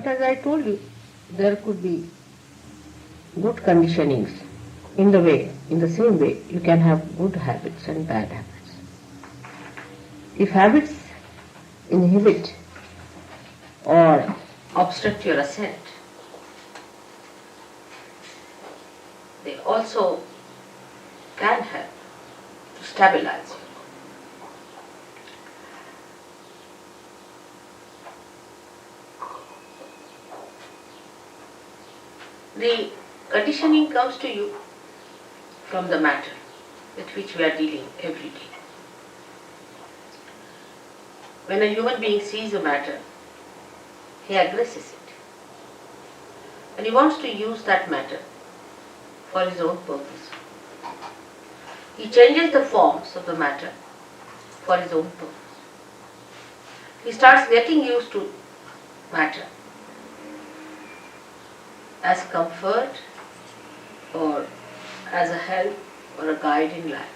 as I told you, there could be good conditionings in the same way you can have good habits and bad habits. If habits inhibit or obstruct your ascent, they also can help to stabilize you. The conditioning comes to you from the matter with which we are dealing every day. When a human being sees a matter, he aggresses it. And he wants to use that matter for his own purpose. He changes the forms of the matter for his own purpose. He starts getting used to matter as comfort or as a help or a guide in life.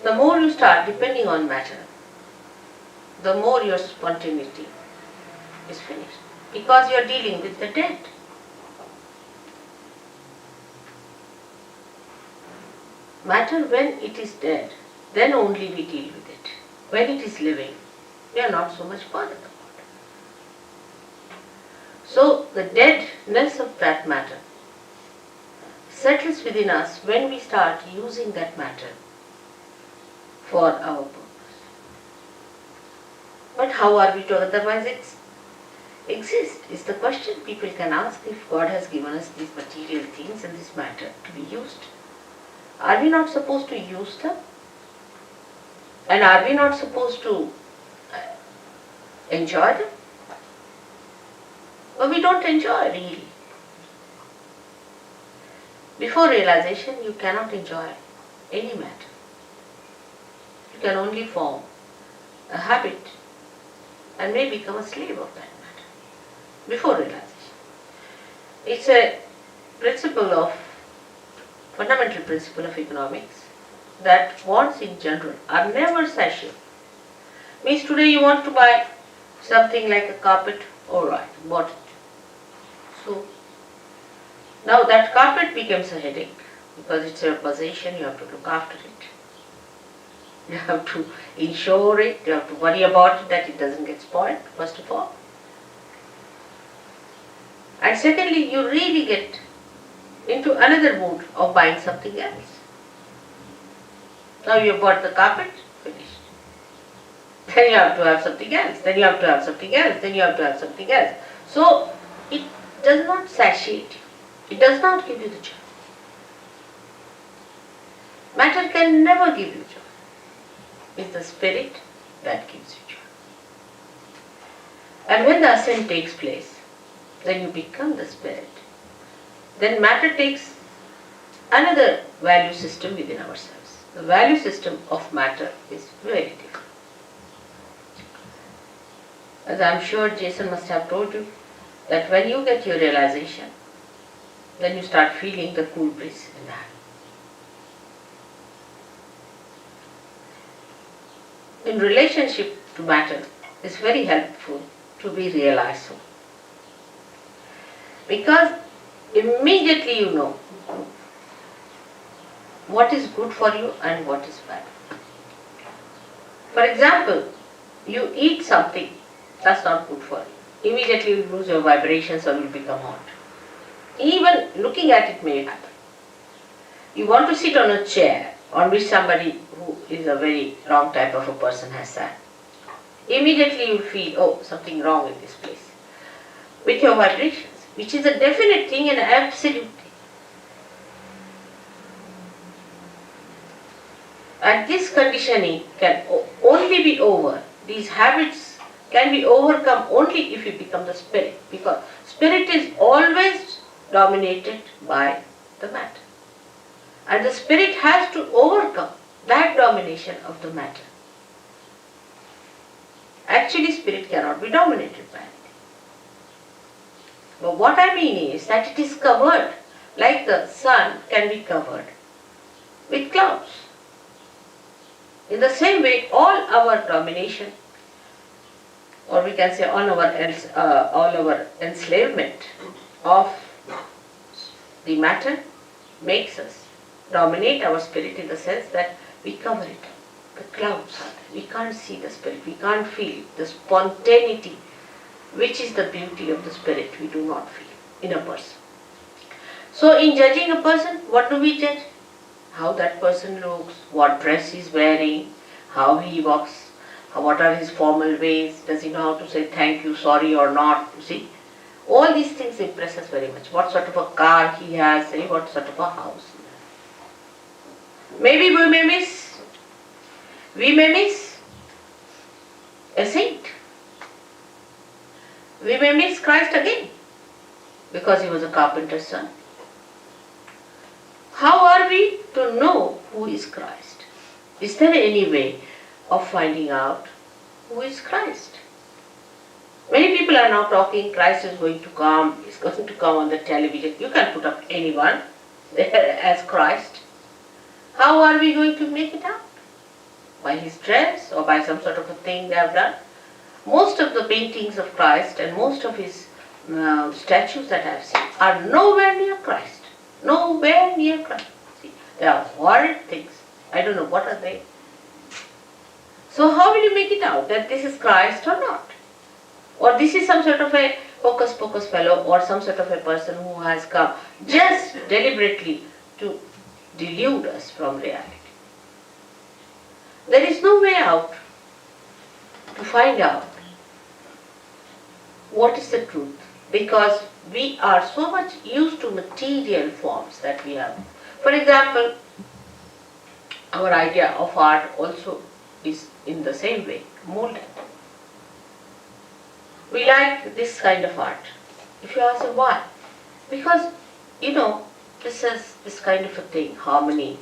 The more you start depending on matter, the more your spontaneity is finished, because you are dealing with the dead. Matter, when it is dead, then only we deal with it. When it is living, we are not so much bothered about it. So the deadness of that matter settles within us when we start using that matter for our purpose. But how are we to otherwise exist is the question people can ask if God has given us these material things and this matter to be used. Are we not supposed to use them? And are we not supposed to enjoy them? But we don't enjoy really. Before realization, you cannot enjoy any matter. You can only form a habit and may become a slave of that matter before realization. It's a fundamental principle of economics that wants in general are never satiable. Means today you want to buy something like a carpet, alright, bought it. So now that carpet becomes a headache because it's your possession, you have to look after it. You have to insure it, you have to worry about it that it doesn't get spoiled, first of all. And secondly, you really get into another mood of buying something else. Now you have bought the carpet, finished. Then you have to have something else, then you have to have something else, then you have to have something else. So it does not satiate you. It does not give you the joy. Matter can never give you joy. It's the spirit that gives you joy. And when the ascent takes place, then you become the spirit. Then matter takes another value system within ourselves. The value system of matter is very different. As I am sure Jason must have told you, that when you get your realization, then you start feeling the cool breeze in the hand. In relationship to matter, it's very helpful to be realized so. Because immediately you know what is good for you and what is bad. For example, you eat something that's not good for you. Immediately you lose your vibrations or you become hot. Even looking at it may happen. You want to sit on a chair on which somebody who is a very wrong type of a person has sat. Immediately you feel, oh, something wrong in this place. With your vibrations, which is a definite thing and absolute thing. And this conditioning can only be over. These habits can be overcome only if you become the spirit. Because spirit is always dominated by the matter. And the spirit has to overcome that domination of the matter. Actually, spirit cannot be dominated by anything. But what I mean is that it is covered, like the sun can be covered with clouds. In the same way, all our domination or we can say all our enslavement of the matter makes us dominate our spirit in the sense that we cover it up. The clouds are there. We can't see the spirit. We can't feel the spontaneity, which is the beauty of the spirit. We do not feel in a person. So in judging a person, what do we judge? How that person looks, what dress he's wearing, how he walks, what are his formal ways, does he know how to say thank you, sorry or not, you see. All these things impress us very much. What sort of a car he has, what sort of a house. Maybe we may miss a saint. We may miss Christ again because he was a carpenter's son. How are we to know who is Christ? Is there any way of finding out who is Christ? Many people are now talking, Christ is going to come, he's going to come on the television. You can put up anyone there as Christ. How are we going to make it out? By his dress or by some sort of a thing they have done? Most of the paintings of Christ and most of his statues that I have seen are nowhere near Christ. Nowhere near Christ. See, they are horrid things. I don't know what are they. So how will you make it out that this is Christ or not? Or this is some sort of a hocus pocus fellow or some sort of a person who has come just deliberately to delude us from reality. There is no way out to find out what is the truth, because we are so much used to material forms that we have. For example, our idea of art also is in the same way molded. We like this kind of art. If you ask why? Because, this is this kind of a thing, harmony,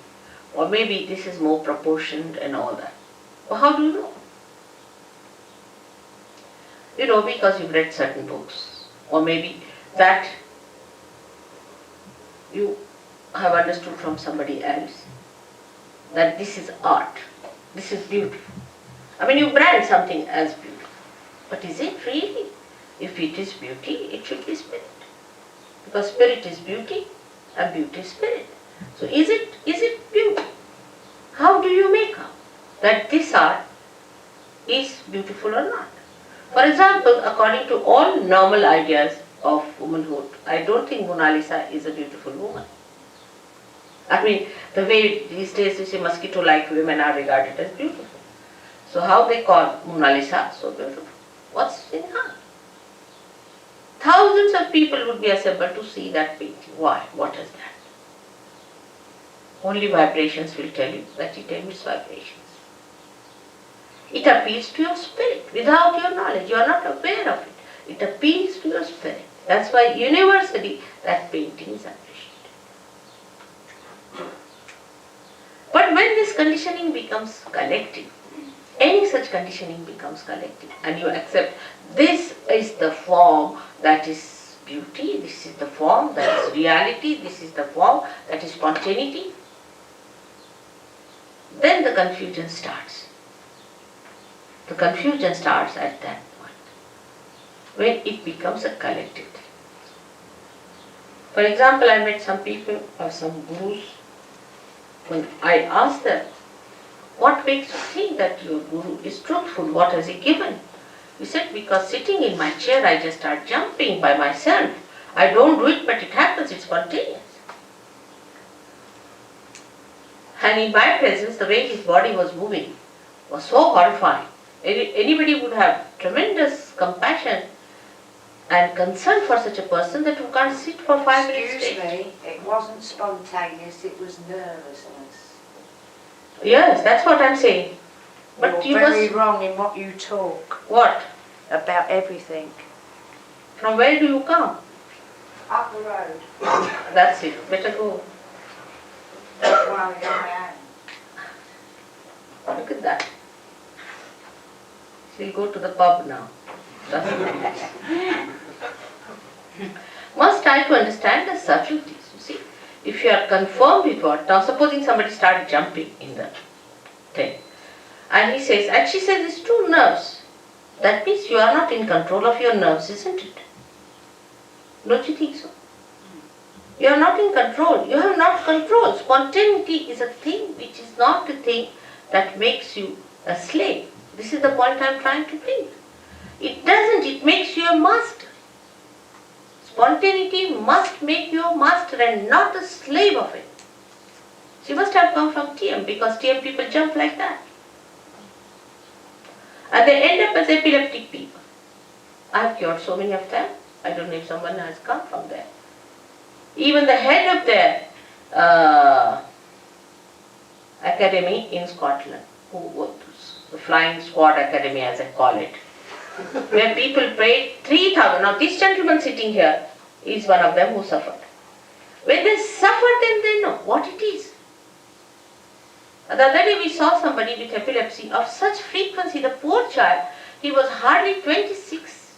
or maybe this is more proportioned and all that. Well, how do you know? Because you've read certain books, or maybe that you have understood from somebody else that this is art, this is beautiful. I mean, you brand something as beautiful. But is it really? If it is beauty, it should be spirit. Because spirit is beauty and beauty is spirit. So is it beauty? How do you make out that this art is beautiful or not? For example, according to all normal ideas of womanhood, I don't think Mona Lisa is a beautiful woman. I mean, the way these days you see mosquito-like women are regarded as beautiful. So how they call Mona Lisa so beautiful? What's in her? Thousands of people would be assembled to see that painting. Why? What is that? Only vibrations will tell you that it emits vibrations. It appeals to your spirit without your knowledge. You are not aware of it. It appeals to your spirit. That's why universally that painting is appreciated. But when this conditioning becomes collective, any such conditioning becomes collective, and you accept this is the form that is beauty, this is the form that is reality, this is the form that is spontaneity, then the confusion starts. The confusion starts at that point, when it becomes a collective thing. For example, I met some people or some gurus. When I asked them, what makes you think that your guru is truthful? What has he given? He said, because sitting in my chair I just start jumping by myself. I don't do it, but it happens, it's spontaneous. And in my presence, the way his body was moving was so horrifying. Anybody would have tremendous compassion and concern for such a person that you can't sit for 5 minutes. Excuse me, it wasn't spontaneous, it was nervousness. Yes, that's what I'm saying. But You're very wrong in what you talk. What? About everything. From where do you come? Up the road. That's it. Better go. That's why I am. Look at that. She'll go to the pub now. Must try to understand the subtleties, you see. If you are confirmed with what, now supposing somebody started jumping in the thing, and he says, and she says it's two nerves That means you are not in control of your nerves, isn't it? Don't you think so? You are not in control. You have not control. Spontaneity is a thing which is not the thing that makes you a slave. This is the point I am trying to bring. It doesn't. It makes you a master. Spontaneity must make you a master and not a slave of it. She must have come from TM because TM people jump like that. And they end up as epileptic people. I have cured so many of them. I don't know if someone has come from there. Even the head of their academy in Scotland, who was the Flying Squad Academy as I call it, where people paid 3,000. Now this gentleman sitting here is one of them who suffered. When they suffer, then they know what it is. The other day we saw somebody with epilepsy of such frequency, the poor child, he was hardly 26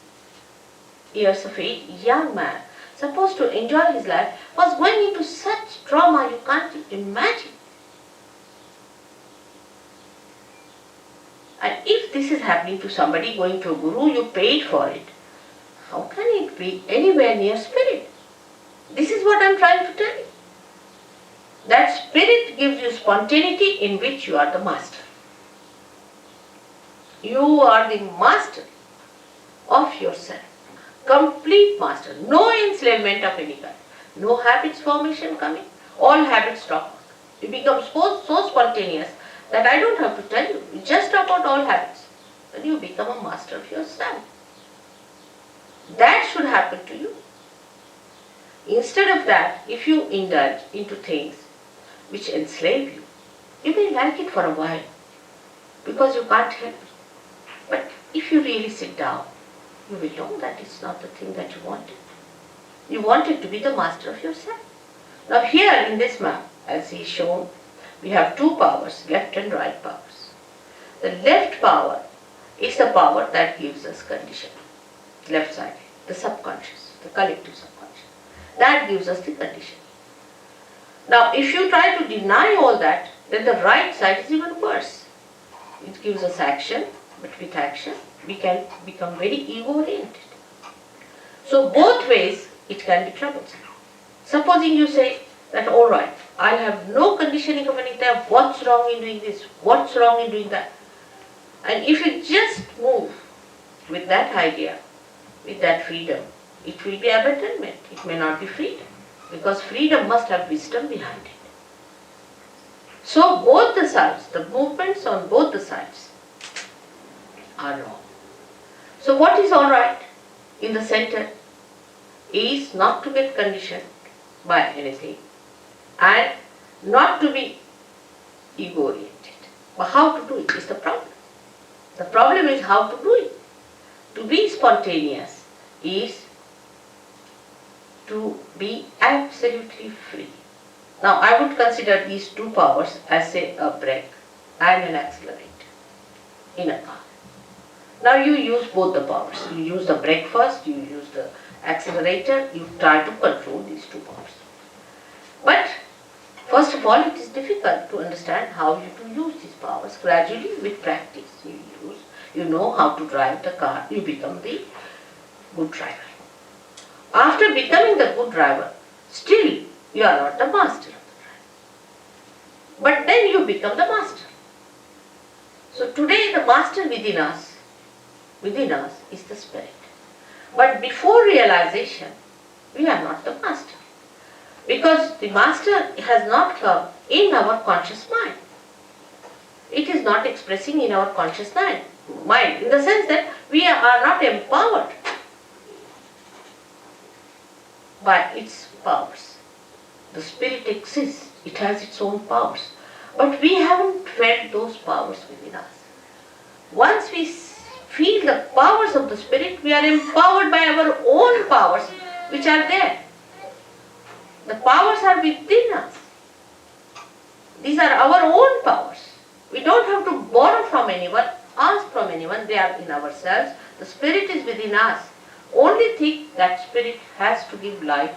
years of age, young man, supposed to enjoy his life, was going into such trauma you can't imagine. And if this is happening to somebody going to a guru, you paid for it, how can it be anywhere near spirit? This is what I am trying to tell you. That spirit gives you spontaneity in which you are the master. You are the master of yourself. Complete master. No enslavement of any kind. No habits formation coming. All habits drop out. You become so spontaneous that I don't have to tell you. You just drop out all habits. And you become a master of yourself. That should happen to you. Instead of that, if you indulge into things which enslave you, you may like it for a while because you can't help it. But if you really sit down, you will know that it's not the thing that you wanted. You wanted to be the master of yourself. Now here in this map, as is shown, we have two powers, left and right powers. The left power is the power that gives us condition. Left side, the subconscious, the collective subconscious. That gives us the condition. Now if you try to deny all that, then the right side is even worse. It gives us action, but with action we can become very ego-oriented. So both ways it can be troublesome. Supposing you say that alright, I have no conditioning of anything, what's wrong in doing this, what's wrong in doing that. And if you just move with that idea, with that freedom, it will be abandonment, it may not be freedom. Because freedom must have wisdom behind it. So both the sides, the movements on both the sides are wrong. So what is alright in the center is not to get conditioned by anything and not to be ego-oriented. But how to do it is the problem. The problem is how to do it. To be spontaneous is to be absolutely free. Now I would consider these two powers as say a brake and an accelerator in a car. Now you use both the powers. You use the brake first, you use the accelerator, you try to control these two powers. But first of all, it is difficult to understand how you to use these powers. Gradually with practice you know how to drive the car, you become the good driver. After becoming the good driver, still you are not the master of the driver. But then you become the master. So today the master within us is the spirit. But before realization, we are not the master. Because the master has not come in our conscious mind. It is not expressing in our conscious mind, in the sense that we are not empowered by its powers. The spirit exists, it has its own powers, but we haven't felt those powers within us. Once we feel the powers of the spirit, we are empowered by our own powers which are there. The powers are within us. These are our own powers. We don't have to borrow from anyone, ask from anyone, they are in ourselves. The spirit is within us. Only thing that spirit has to give light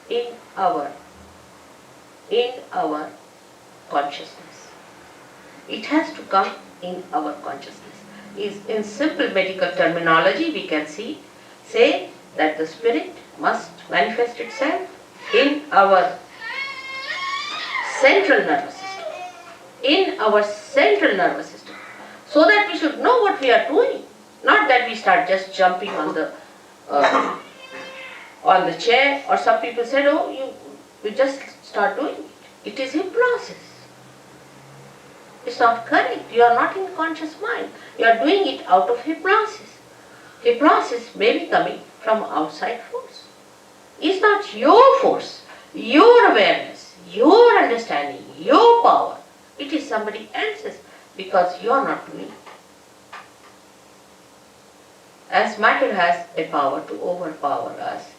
in our consciousness. It has to come in our consciousness. is, in simple medical terminology, we can say that the spirit must manifest itself in our central nervous system. In our central nervous system. So that we should know what we are doing. Not that we start just jumping on the chair, or some people said, oh, you just start doing it. It is hypnosis. It's not correct. You are not in conscious mind. You are doing it out of hypnosis. Hypnosis may be coming from outside force. It's not your force, your awareness, your understanding, your power. It is somebody else's because you are not doing it. As matter has a power to overpower us,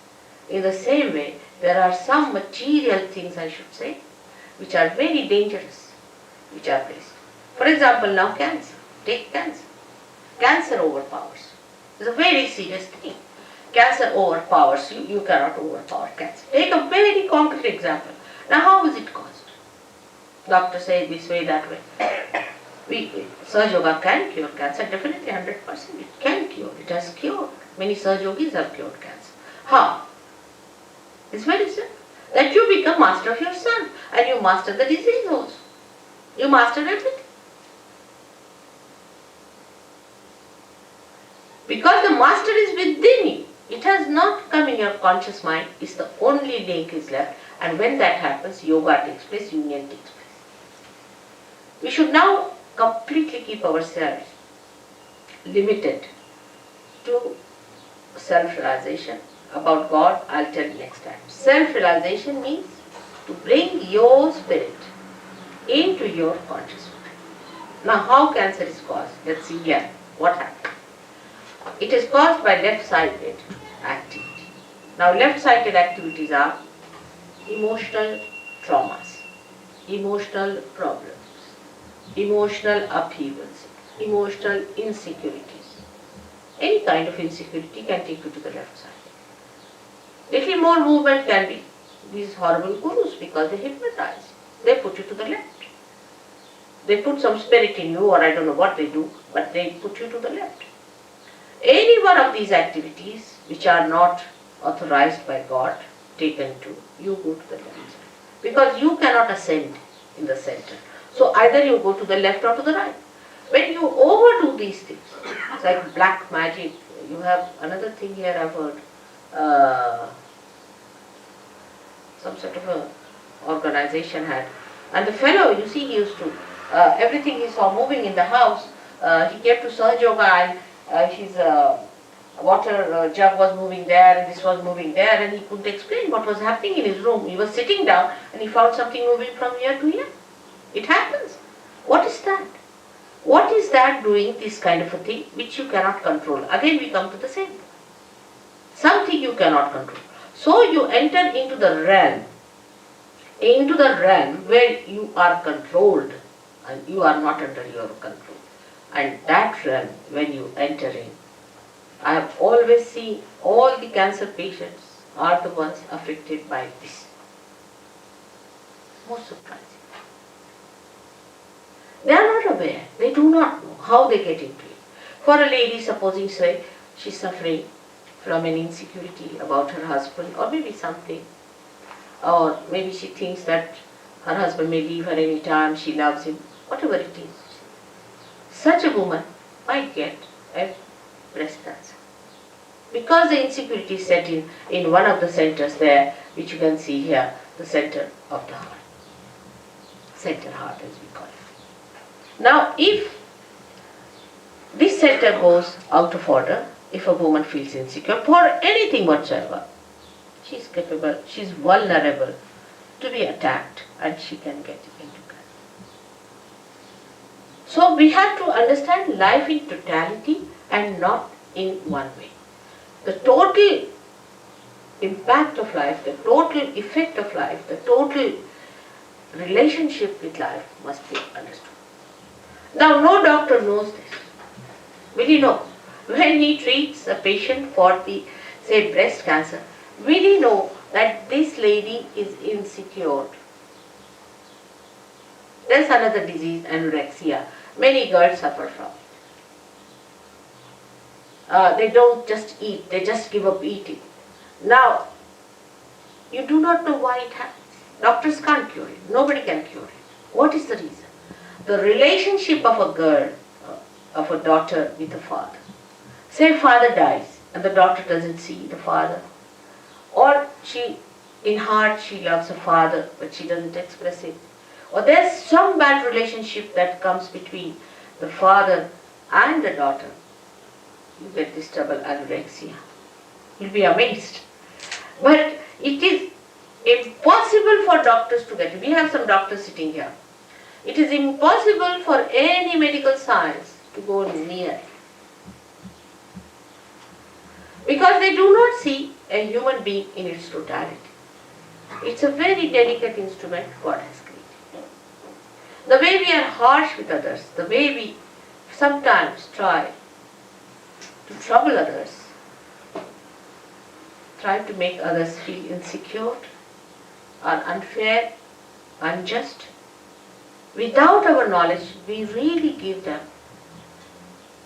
in the same way, there are some material things, I should say, which are very dangerous, which are placed. For example, now cancer. Take cancer. Cancer overpowers. It's a very serious thing. Cancer overpowers you. You cannot overpower cancer. Take a very concrete example. Now, how is it caused? Doctor says this way, that way. Surge Yoga can cure cancer, definitely 100%. It can cure. It has cured. Many Surge Yogis have cured cancer. How? It's very simple. That you become master of yourself and you master the disease also. You master everything. Because the master is within you. It has not come in your conscious mind. It's the only link is left. And when that happens, yoga takes place, union takes place. We should now completely keep ourselves limited to self-realization. About God, I'll tell you next time. Self-realization means to bring your spirit into your conscious mind. Now, how cancer is caused? Let's see here. What happened? It is caused by left-sided activity. Now, left-sided activities are emotional traumas, emotional problems, emotional upheavals, emotional insecurities. Any kind of insecurity can take you to the left side. Little more movement can be these horrible gurus because they hypnotize. They put you to the left. They put some spirit in you, or I don't know what they do, but they put you to the left. Any one of these activities which are not authorized by God, taken to, you go to the left side. Because you cannot ascend in the center. So either you go to the left or to the right. When you overdo these things, it's like black magic. You have another thing here I've heard. Some sort of a organization had. And the fellow, you see, he used to, everything he saw moving in the house, he kept to Surge Yoga, and his water jug was moving there and this was moving there, and he couldn't explain what was happening in his room. He was sitting down and he found something moving from here to here. It happens. What is that? What is that doing this kind of a thing which you cannot control? Again we come to the same. Something you cannot control. So you enter into the realm where you are controlled and you are not under your control. And that realm, when you enter in, I have always seen all the cancer patients are the ones affected by this. Most surprising. They are not aware. They do not know how they get into it. For a lady, supposing say she is suffering from an insecurity about her husband, or maybe something, or maybe she thinks that her husband may leave her any time, she loves him, whatever it is. Such a woman might get a breast cancer. Because the insecurity is set in one of the centers there, which you can see here, the center of the heart. Center heart as we call it. Now if this center goes out of order, if a woman feels insecure for anything whatsoever, she is capable, she is vulnerable to be attacked and she can get into cancer. So we have to understand life in totality and not in one way. The total impact of life, the total effect of life, the total relationship with life must be understood. Now no doctor knows this. Will he know? When he treats a patient for the, say, breast cancer, will he know that this lady is insecure? There's another disease, anorexia. Many girls suffer from it. They don't just eat, they just give up eating. Now, you do not know why it happens. Doctors can't cure it. Nobody can cure it. What is the reason? The relationship of a girl, of a daughter with a father. Say father dies and the daughter doesn't see the father. Or in heart she loves her father but she doesn't express it. Or there's some bad relationship that comes between the father and the daughter. You get this double anorexia. You'll be amazed. But it is impossible for doctors to get it. We have some doctors sitting here. It is impossible for any medical science to go near. Because they do not see a human being in its totality. It's a very delicate instrument God has created. The way we are harsh with others, the way we sometimes try to trouble others, try to make others feel insecure, are unfair, unjust. Without our knowledge, we really give them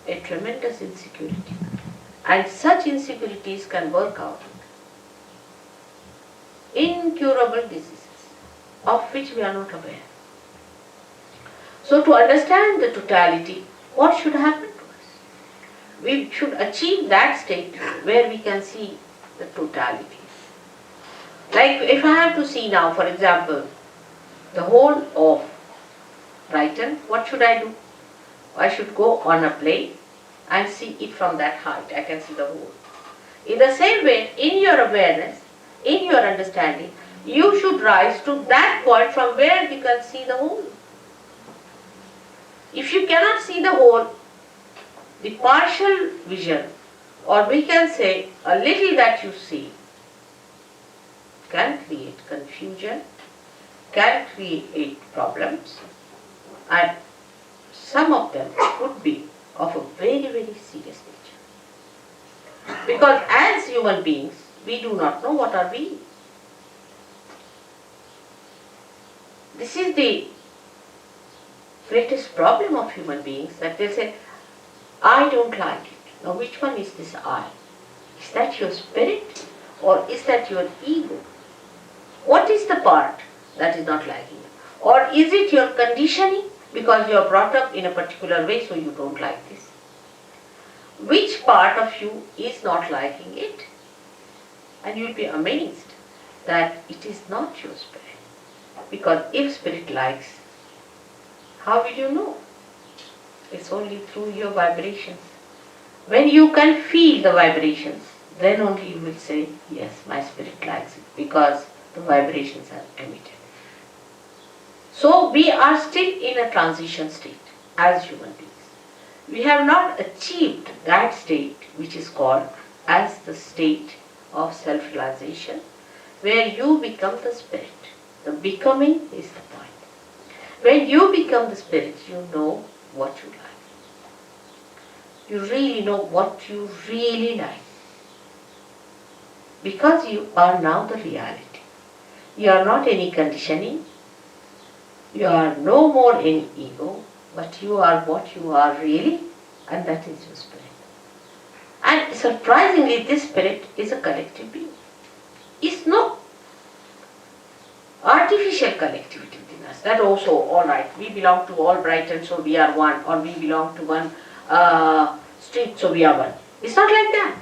a tremendous insecurity. And such insecurities can work out incurable diseases of which we are not aware. So to understand the totality, what should happen to us? We should achieve that state where we can see the totality. Like if I have to see now, for example, the whole of Braјtон, what should I do? I should go on a plane and see it from that height. I can see the whole. In the same way, in your awareness, in your understanding, you should rise to that point from where you can see the whole. If you cannot see the whole, the partial vision, or we can say a little that you see, can create confusion, can create problems, and some of them could be of a very, very serious nature. Because as human beings, we do not know what are we. This is the greatest problem of human beings, that they say, I don't like it. Now which one is this I? Is that your spirit or is that your ego? What is the part that is not liking it? Or is it your conditioning because you are brought up in a particular way so you don't like this? Which part of you is not liking it? And you will be amazed that it is not your spirit. Because if spirit likes, how will you know? It's only through your vibrations. When you can feel the vibrations, then only you will say, yes, my spirit likes it, because the vibrations are emitted. So we are still in a transition state as human beings. We have not achieved that state which is called as the state of self-realization, where you become the spirit. The becoming is the point. When you become the spirit, you know what you like. You really know what you really like. Because you are now the reality. You are not any conditioning. You are no more any ego, but you are what you are really, and that is your spirit. And surprisingly, this spirit is a collective being. It's no artificial collectivity within us. That also, all right, we belong to all Braјtон, so we are one, or we belong to one street, so we are one. It's not like that.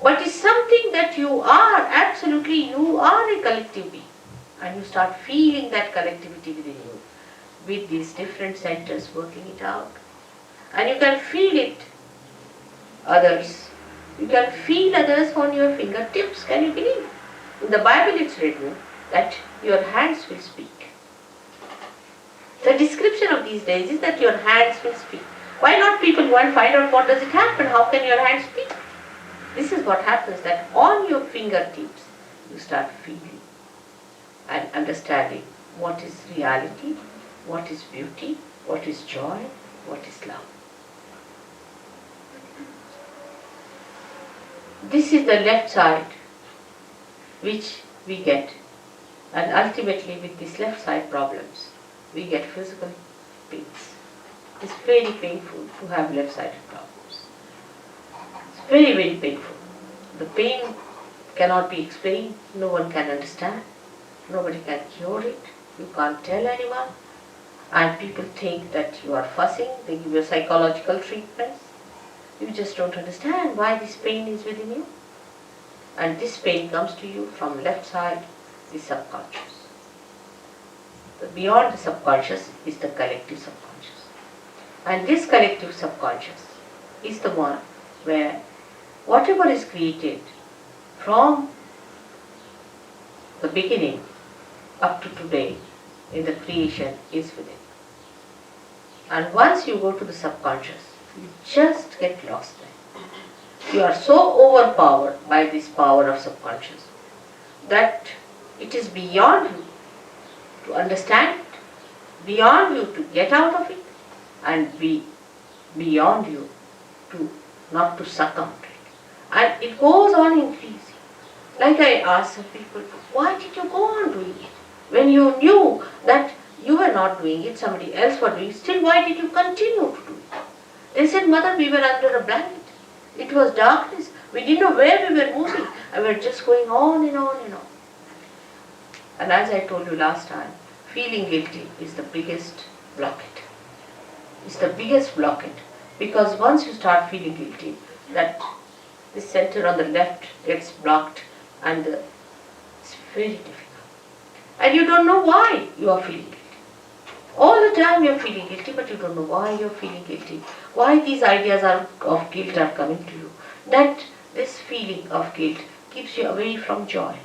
But it's something that you are, absolutely, you are a collective being. And you start feeling that collectivity within you, with these different centers working it out. And you can feel it, others. You can feel others on your fingertips, can you believe? In the Bible it's written that your hands will speak. The description of these days is that your hands will speak. Why not people go and find out what does it happen? How can your hands speak? This is what happens, that on your fingertips you start feeling and understanding what is reality, what is beauty, what is joy, what is love. This is the left side which we get, and ultimately with these left side problems we get physical pains. It's very painful to have left sided problems. It's very, very painful. The pain cannot be explained, no one can understand, nobody can cure it, you can't tell anyone, and people think that you are fussing, they give you psychological treatments. You just don't understand why this pain is within you. And this pain comes to you from left side, the subconscious. Beyond the subconscious is the collective subconscious. And this collective subconscious is the one where whatever is created from the beginning up to today in the creation is within. And once you go to the subconscious, you just get lost there. You are so overpowered by this power of subconscious that it is beyond you to understand it, beyond you to get out of it, and beyond you to not to succumb to it. And it goes on increasing. Like I asked some people, why did you go on doing it? When you knew that you were not doing it, somebody else was doing it, still why did you continue to do it? They said, Mother, we were under a blanket. It was darkness. We didn't know where we were moving. And we were just going on and on and on. And as I told you last time, feeling guilty is the biggest blockade. It's the biggest blockade. Because once you start feeling guilty, that the center on the left gets blocked and it's very difficult. And you don't know why you are feeling guilty. All the time you are feeling guilty, but you don't know why you are feeling guilty. Why these ideas of guilt are coming to you. That this feeling of guilt keeps you away from joy,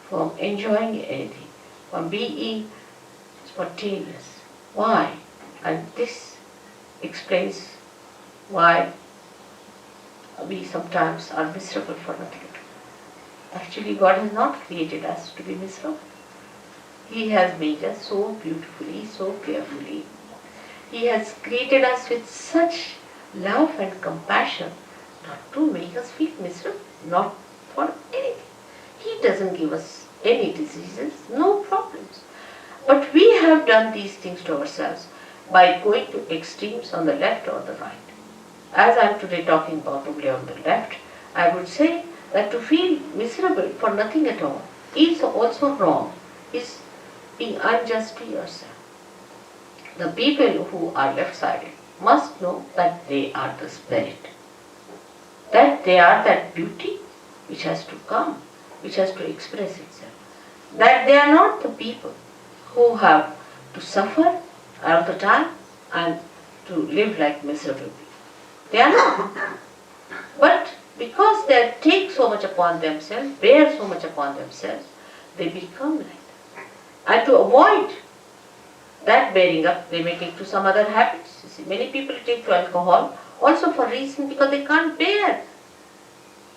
from enjoying anything, from being spontaneous. Why? And this explains why we sometimes are miserable for nothing. Actually, God has not created us to be miserable. He has made us so beautifully, so carefully. He has created us with such love and compassion not to make us feel miserable, not for anything. He doesn't give us any diseases, no problems. But we have done these things to ourselves by going to extremes on the left or the right. As I am today talking about only on the left, I would say that to feel miserable for nothing at all is also wrong, is being unjust to yourself. The people who are left-sided must know that they are the spirit, that they are that beauty which has to come, which has to express itself, that they are not the people who have to suffer all the time and to live like miserable people. They are not. But because they take so much upon themselves, bear so much upon themselves, they become like that. And to avoid that bearing up, they may take to some other habits. You see, many people take to alcohol also for reason because they can't bear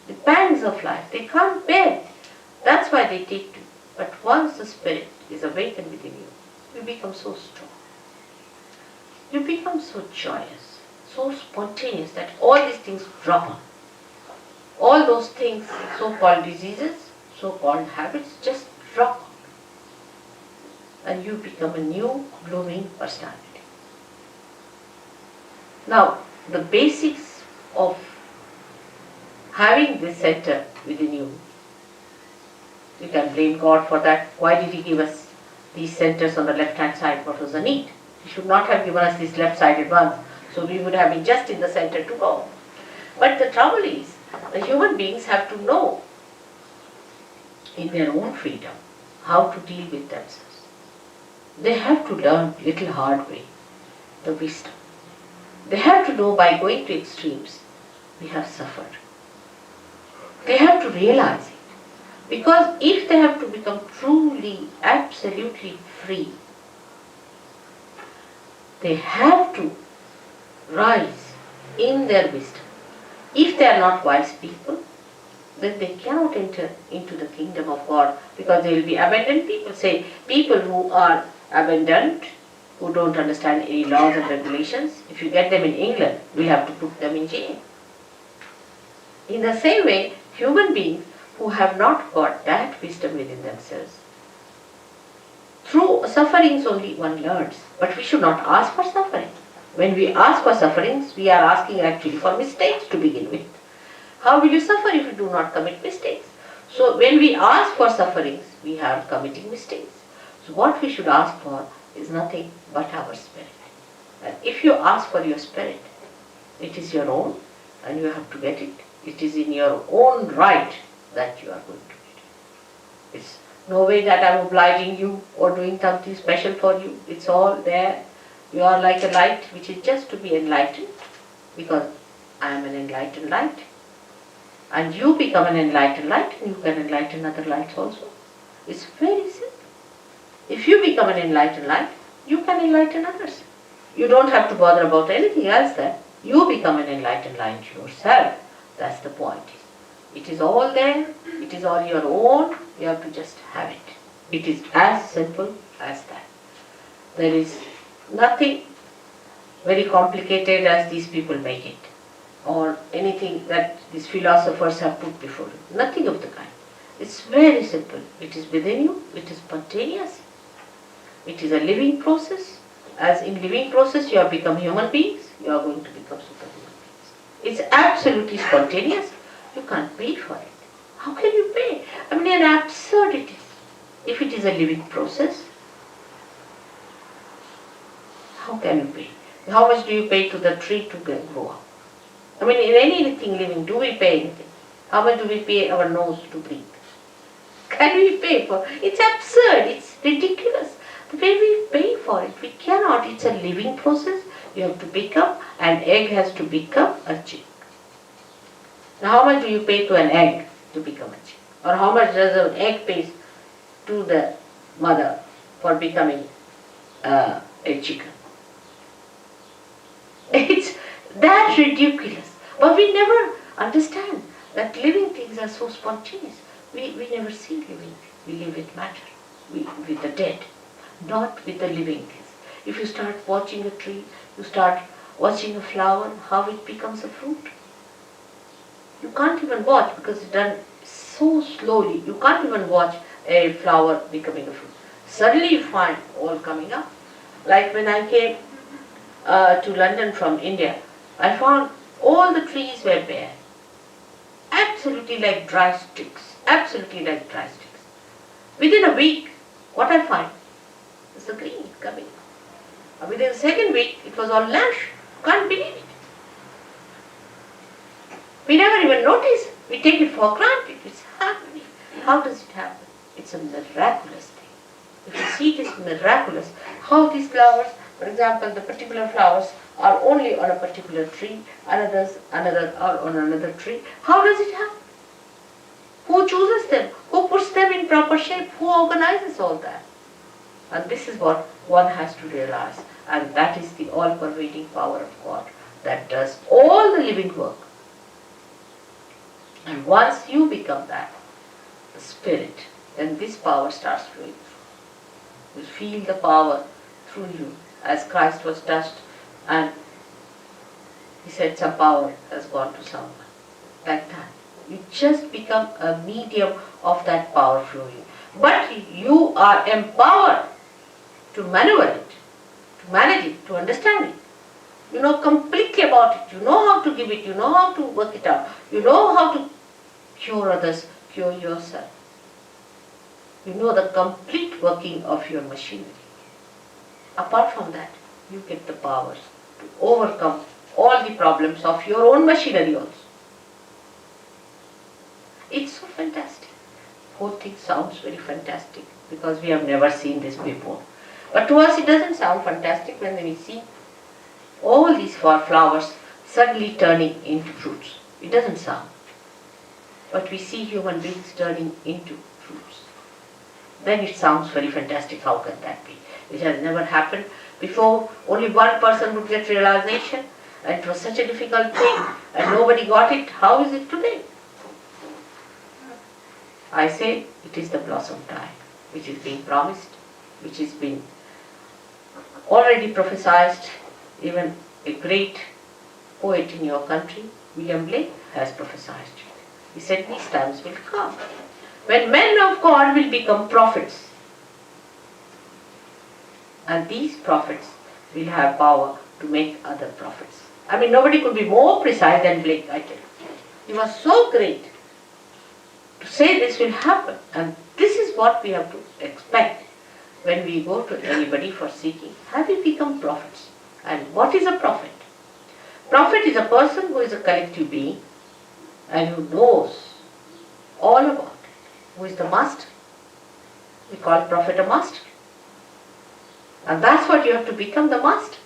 the pangs of life. They can't bear. That's why they take to. But once the spirit is awakened within you, you become so strong. You become so joyous, so spontaneous that all these things drop on. All those things, so-called diseases, so-called habits, just drop on. And you become a new, blooming personality. Now, the basics of having this center within you, you can blame God for that. Why did He give us these centers on the left-hand side? What was the need? He should not have given us these left-sided ones, so we would have been just in the center to go. But the trouble is, the human beings have to know in their own freedom how to deal with themselves. They have to learn little hard way, the wisdom. They have to know by going to extremes, we have suffered. They have to realize it. Because if they have to become truly, absolutely free, they have to rise in their wisdom. If they are not wise people, then they cannot enter into the kingdom of God because they will be abandoned people. Say, people who are abandoned, who don't understand any laws and regulations, if you get them in England, we have to put them in jail. In the same way, human beings who have not got that wisdom within themselves, through sufferings only one learns, but we should not ask for suffering. When we ask for sufferings, we are asking actually for mistakes to begin with. How will you suffer if you do not commit mistakes? So when we ask for sufferings, we are committing mistakes. So what we should ask for is nothing but our spirit. And if you ask for your spirit, it is your own and you have to get it. It is in your own right that you are going to get it. It's no way that I am obliging you or doing something special for you. It's all there. You are like a light which is just to be enlightened, because I am an enlightened light. And you become an enlightened light and you can enlighten other lights also. It's very simple. If you become an enlightened light, you can enlighten others. You don't have to bother about anything else there. You become an enlightened light yourself. That's the point. It is all there. It is all your own. You have to just have it. It is as simple as that. There is nothing very complicated as these people make it, or anything that these philosophers have put before you. Nothing of the kind. It's very simple. It is within you. It is spontaneous. It is a living process. As in living process you have become human beings, you are going to become superhuman beings. It's absolutely spontaneous. You can't pay for it. How can you pay? I mean, an absurdity. If it is a living process, how can you pay? How much do you pay to the tree to grow up? I mean, in anything living, do we pay anything? How much do we pay our nose to breathe? Can we pay for it? It's absurd. It's ridiculous. The way we pay for it, we cannot. It's a living process. You have to become, an egg has to become a chick. Now, how much do you pay to an egg to become a chick? Or how much does an egg pay to the mother for becoming a chicken? It's that ridiculous. But we never understand that living things are so spontaneous. We never see living. We live with matter, with the dead, not with the living things. If you start watching a tree, you start watching a flower, how it becomes a fruit. You can't even watch because it's done so slowly. You can't even watch a flower becoming a fruit. Suddenly you find all coming up. Like when I came to London from India, I found all the trees were bare. Absolutely like dry sticks. Absolutely like dry sticks. Within a week, what I find is the green coming. Within the second week, it was all lush. Can't believe it. We never even notice. We take it for granted. It's happening. How does it happen? It's a miraculous thing. If you see it is miraculous, how these flowers, for example, the particular flowers are only on a particular tree, another are on another tree. How does it happen? Who chooses them? Who puts them in proper shape? Who organizes all that? And this is what one has to realize. And that is the all-pervading power of God that does all the living work. And once you become that, the spirit, then this power starts flowing through. You feel the power through you, as Christ was touched and he said some power has gone to someone. Like that. You just become a medium of that power flowing. But you are empowered to maneuver it, to manage it, to understand it. You know completely about it. You know how to give it. You know how to work it out. You know how to cure others, cure yourself. You know the complete working of your machinery. Apart from that, you get the powers to overcome all the problems of your own machinery also. It's so fantastic. The whole thing sounds very fantastic because we have never seen this before. But to us it doesn't sound fantastic when we see all these flowers suddenly turning into fruits. It doesn't sound. But we see human beings turning into fruits. Then it sounds very fantastic. How can that be? It has never happened before. Only one person would get realization, and it was such a difficult thing and nobody got it. How is it today? I say it is the blossom time which is being promised, which has been already prophesied. Even a great poet in your country, William Blake, has prophesied it. He said these times will come when men of God will become prophets. And these prophets will have power to make other prophets. I mean, nobody could be more precise than Blake, I tell you. He was so great to say this will happen, and this is what we have to expect when we go to anybody for seeking. Have we become prophets? And what is a prophet? Prophet is a person who is a collective being and who knows all about it, who is the master. We call prophet a master. And that's what you have to become, the master.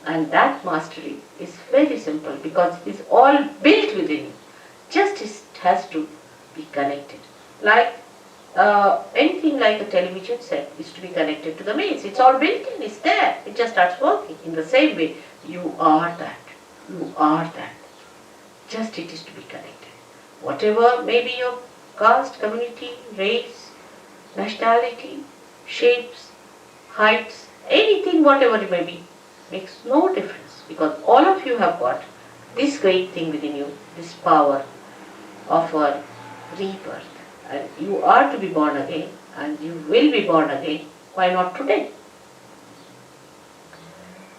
And that mastery is very simple because it's all built within you. Just it has to be connected. Like anything like a television set is to be connected to the mains. It's all built in, it's there. It just starts working. In the same way, you are that. You are that. Just it is to be connected. Whatever may be your caste, community, race, nationality, shapes, heights, anything, whatever it may be, makes no difference because all of you have got this great thing within you, this power of a rebirth. And you are to be born again and you will be born again. Why not today?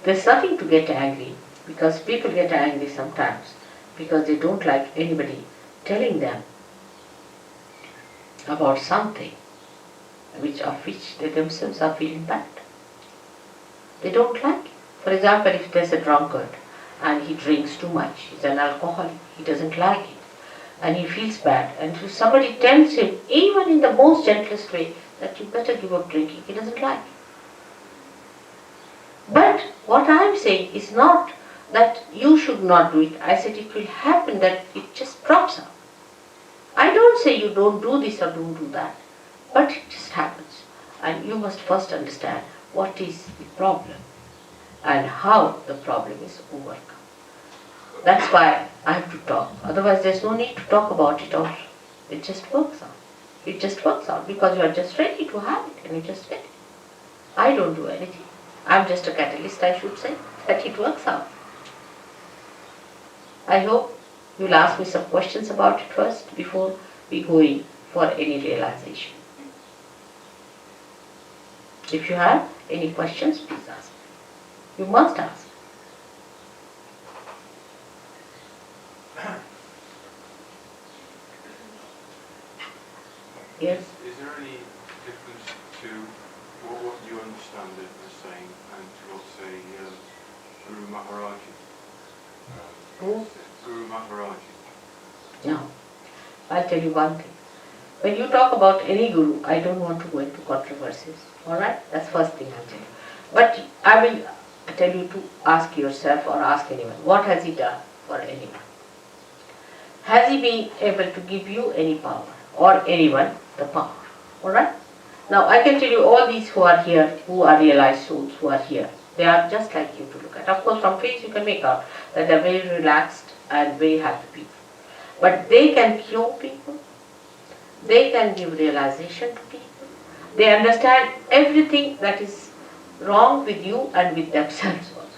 There's nothing to get angry because people get angry sometimes because they don't like anybody telling them about something of which they themselves are feeling bad. They don't like it. For example, if there's a drunkard and he drinks too much, he's an alcoholic, he doesn't like it and he feels bad, and if somebody tells him, even in the most gentlest way, that you better give up drinking, he doesn't like it. But what I am saying is not that you should not do it. I said it will happen that it just drops out. I don't say you don't do this or don't do that, but it just happens. And you must first understand what is the problem and how the problem is overcome. That's why I have to talk. Otherwise there's no need to talk about it also. It just works out. It just works out because you are just ready to have it and you just get it. I don't do anything. I'm just a catalyst, I should say, that it works out. I hope you'll ask me some questions about it first before we go in for any realization. If you have any questions, please ask. You must ask. Yes? Is there any difference to what you understand it as saying and to what, say, Guru Maharaji? Who? Guru Maharaji. No. I'll tell you one thing. When you talk about any guru, I don't want to go into controversies. Alright? That's first thing I'll tell you. But I will tell you to ask yourself or ask anyone, what has he done for anyone? Has he been able to give you any power or anyone the power? Alright? Now I can tell you all these who are here, who are realized souls, who are here, they are just like you to look at. Of course from face you can make out that they are very relaxed and very happy people. But they can cure people, they can give realization to people, they understand everything that is wrong with you and with themselves also.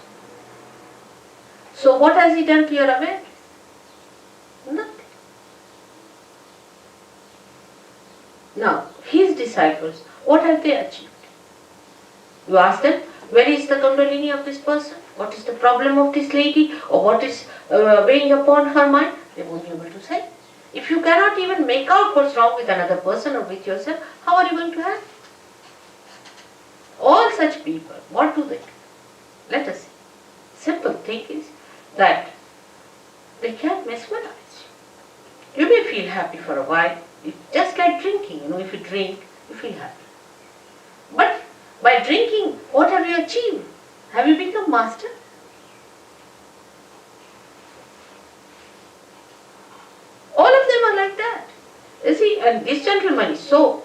So what has he done to your awareness? Nothing. Now, his disciples, what have they achieved? You ask them, where is the kundalini of this person? What is the problem of this lady? Or what is weighing upon her mind? They won't be able to say. If you cannot even make out what's wrong with another person or with yourself, how are you going to help? All such people, what do they do? Let us see. Simple thing is that they can't mesmerize you. You may feel happy for a while. It's just like drinking, if you drink, you feel happy. But by drinking, what have you achieved? Have you become master? All of them are like that. You see, and this gentleman is so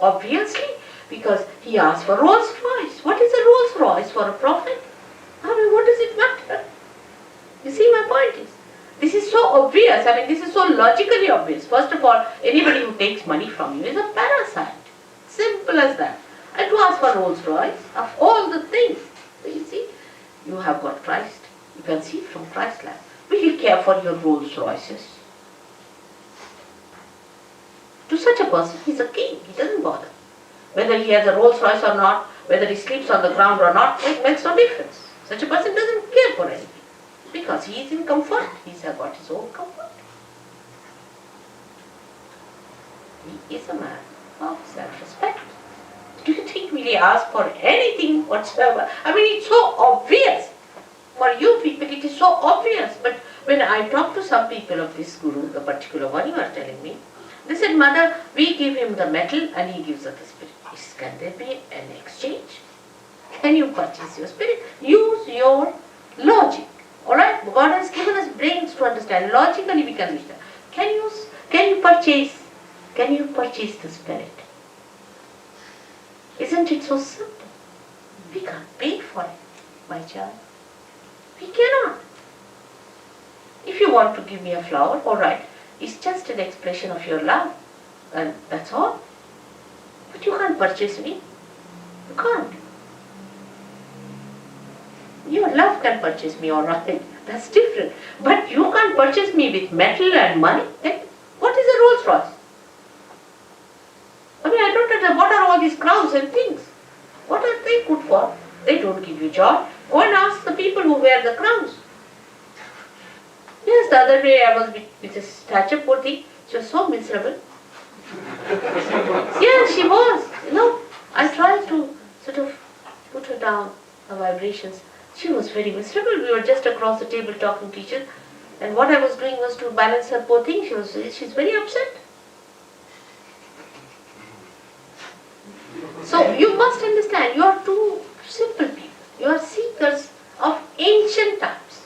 obviously, because he asked for Rolls Royce. What is a Rolls Royce for a prophet? I mean, what does it matter? You see, my point is, this is so obvious, this is so logically obvious. First of all, anybody who takes money from you is a parasite. Simple as that. And to ask for Rolls Royce, of all the things, so you see, you have got Christ. You can see from Christ's life. Will you care for your Rolls Royces? To such a person, he's a king. He doesn't bother. Whether he has a Rolls Royce or not, whether he sleeps on the ground or not, it makes no difference. Such a person doesn't care for anything. Because he is in comfort. He's got his own comfort. He is a man of self-respect. Do you think really ask for anything whatsoever? I mean, it's so obvious. For you people, it is so obvious. But when I talk to some people of this guru, the particular one you are telling me, they said, Mother, we give him the metal and he gives us the spirit. Can there be an exchange? Can you purchase your spirit? Use your logic. Alright? God has given us brains to understand. Logically we can understand. Can you purchase the spirit? Isn't it so simple? We can't pay for it, my child. We cannot. If you want to give me a flower, alright, it's just an expression of your love. And that's all. But you can't purchase me. You can't. Your love can purchase me, alright. That's different. But you can't purchase me with metal and money. Then what is a Rolls Royce? I mean, I don't understand. What are all these crowns and things? What are they good for? They don't give you joy. Go and ask the people who wear the crowns. Yes, the other day I was with a statue, poor thing. She was so miserable. Yes, she was. I tried to sort of put her down, her vibrations. She was very miserable. We were just across the table talking to each other. And what I was doing was to balance her poor thing. She's very upset. So you must understand, you are two simple people. You are seekers of ancient times.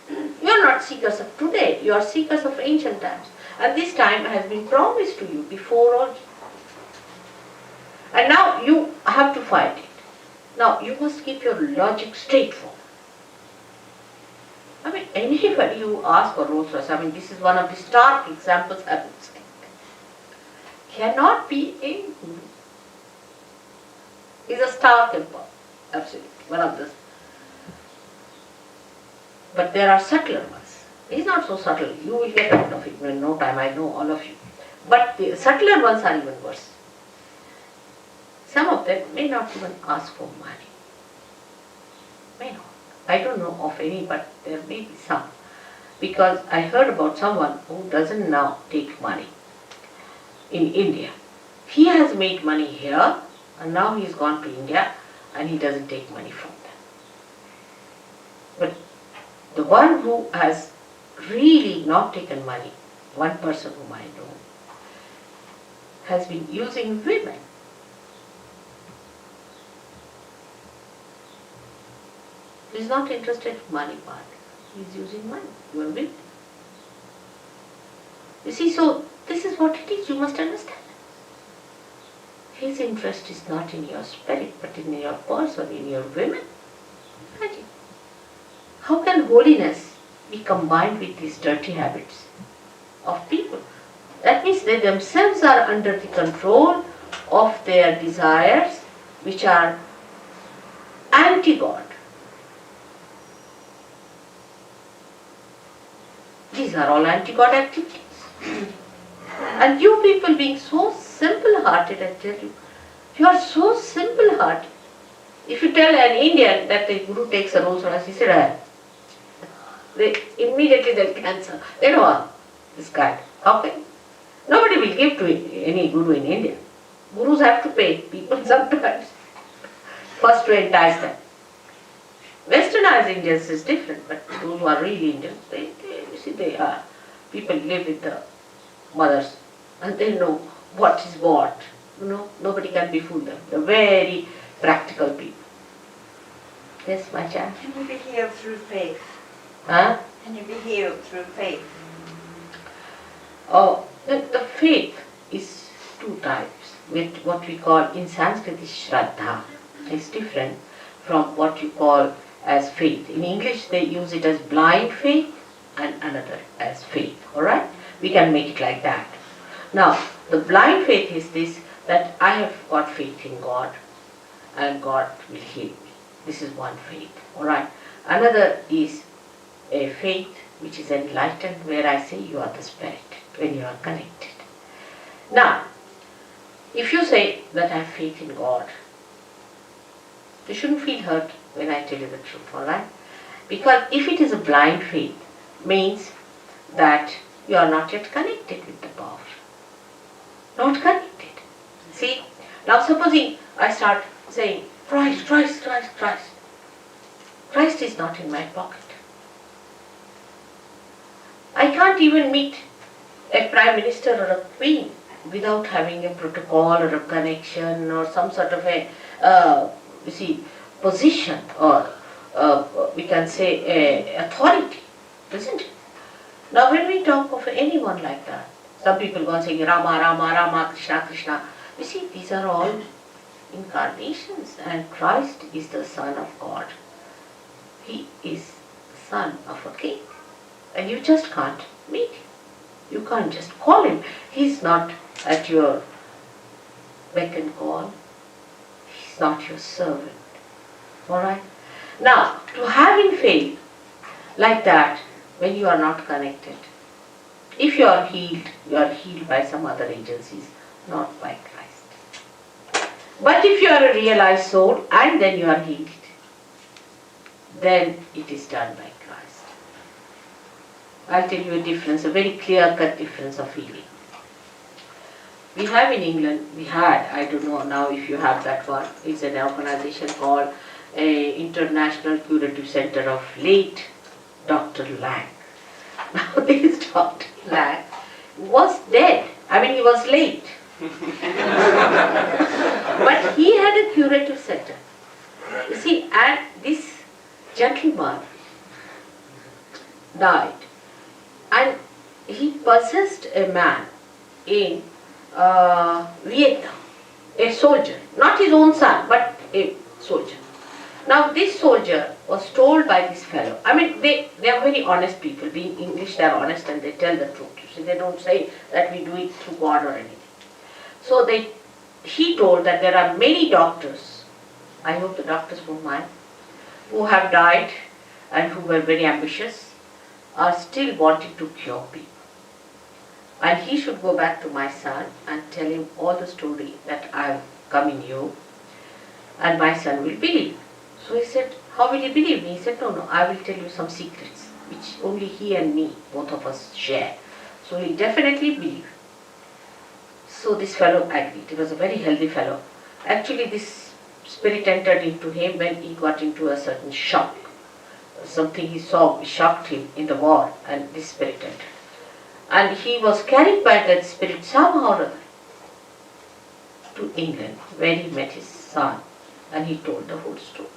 You are not seekers of today. You are seekers of ancient times. And this time has been promised to you before also. And now you have to find it. Now you must keep your logic straightforward. I mean, anybody who asks for Rolls Royce, I mean, this is one of the stark examples I would say, cannot be a guru. Is a stark example, absolutely, one of the. But there are subtler ones. He's not so subtle. You will get out of it in no time. I know all of you. But the subtler ones are even worse. Some of them may not even ask for money. May not. I don't know of any, but there may be some. Because I heard about someone who doesn't now take money in India. He has made money here and now he's gone to India and he doesn't take money from them. But the one who has really not taken money, one person whom I know, has been using women. He's not interested in money part. He's using money. You are with. You see, so this is what it is. You must understand. His interest is not in your spirit, but in your person, in your women. Imagine. How can holiness be combined with these dirty habits of people? That means they themselves are under the control of their desires, which are anti-God. These are all anti-God activities. And you people being so simple-hearted, I tell you, you are so simple-hearted. If you tell an Indian that the Guru takes a Rolls Royce, he said, immediately they'll cancel. They know this guy. Okay? Nobody will give to any Guru in India. Gurus have to pay people sometimes. First to entice them. Westernized Indians is different, but those who are really Indians, they are. People live with the mothers and they know what is what. Nobody can befool them. They're very practical people. Yes, my child? Can you be healed through faith? Huh? Can you be healed through faith? Oh, the faith is two types. With what we call in Sanskrit is Shraddha. It's different from what you call as faith. In English they use it as blind faith and another as faith. Alright? We can make it like that. Now, the blind faith is this, that I have got faith in God and God will heal me. This is one faith. Alright? Another is a faith which is enlightened, where I say you are the spirit when you are connected. Now, if you say that I have faith in God, you shouldn't feel hurt when I tell you the truth, alright? Because if it is a blind faith, means that you are not yet connected with the power. not connected. See, now supposing I start saying, Christ, Christ, Christ, Christ. Christ is not in my pocket. I can't even meet a prime minister or a queen without having a protocol or a connection or some sort of a, position or we can say a authority, isn't it? Now when we talk of anyone like that, some people go on saying Rama, Rama, Rama, Krishna, Krishna. You see, these are all incarnations, and Christ is the Son of God. He is the son of a king, and you just can't meet him. You can't just call him. He's not at your beck and call. He's not your servant. Alright? Now, to having faith like that, when you are not connected, if you are healed by some other agencies, not by Christ. But if you are a realized soul and then you are healed, then it is done by Christ. I'll tell you a difference, a very clear-cut difference of healing. We have in England, I don't know now if you have that one, it's an organization called International Curative Center of late Dr. Lang. Now this Dr. Lang was dead. I mean, he was late. But he had a curative center. You see, and this gentleman died, and he possessed a man in Vietnam, a soldier, not his own son, but a soldier. Now this soldier was told by this fellow, I mean they are very honest people, being English they are honest and they tell the truth. You see, they don't say that we do it through God or anything. So he told that there are many doctors, I hope the doctors won't mind, who have died and who were very ambitious, are still wanting to cure people. And he should go back to my son and tell him all the story that I have come in you, and my son will believe. So he said, how will he believe me? He said, no, I will tell you some secrets which only he and me, both of us, share. So he'll definitely believe. So this fellow agreed. He was a very healthy fellow. Actually this spirit entered into him when he got into a certain shock. Something he saw shocked him in the war, and this spirit entered. And he was carried by that spirit somehow or other to England, where he met his son, and he told the whole story.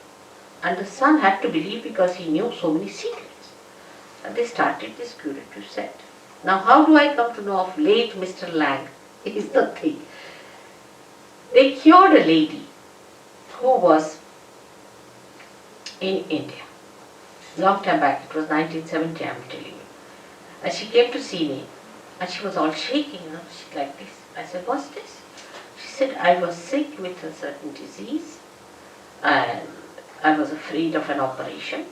And the son had to believe because he knew so many secrets. And they started this curative set. Now how do I come to know of late Mr. Lang? Is the thing. They cured a lady who was in India. Long time back, it was 1970, I'm telling you. And she came to see me, and she was all shaking, she's like this. I said, what's this? She said, I was sick with a certain disease, and I was afraid of an operation.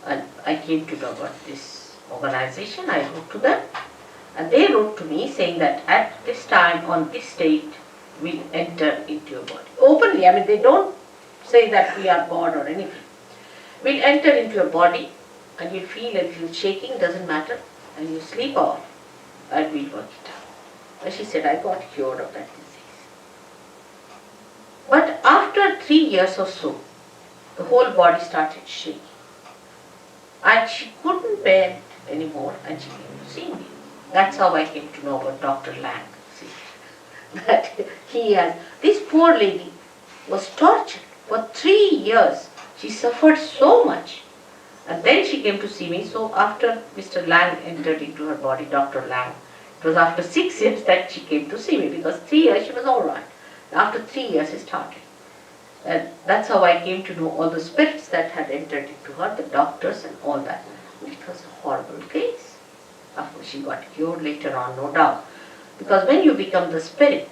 And I came to know about this organization, I wrote to them, and they wrote to me saying that at this time, on this date, we'll enter into your body. Openly, I mean, they don't say that we are God or anything. We'll enter into your body, and you'll feel a little shaking, doesn't matter, and you sleep off, and we'll work it out. And she said, I got cured of that disease. But after 3 years or so, the whole body started shaking. And she couldn't bear it anymore, and she came to see me. That's how I came to know about Dr. Lang. See, that he has, this poor lady was tortured for 3 years. She suffered so much. And then she came to see me. So after Mr. Lang entered into her body, Dr. Lang, it was after 6 years that she came to see me, because 3 years she was all right. After 3 years it started. And that's how I came to know all the spirits that had entered into her, the doctors and all that. It was a horrible case. Of course she got cured later on, no doubt. Because when you become the spirit,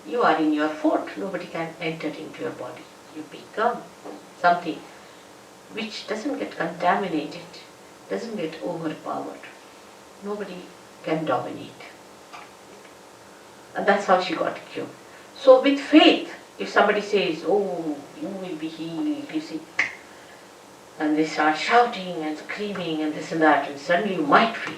you are in your fort. Nobody can enter into your body. You become something which doesn't get contaminated, doesn't get overpowered. Nobody can dominate. And that's how she got cured. So with faith, if somebody says, oh, you will be healed, you see, and they start shouting and screaming and this and that, and suddenly you might feel,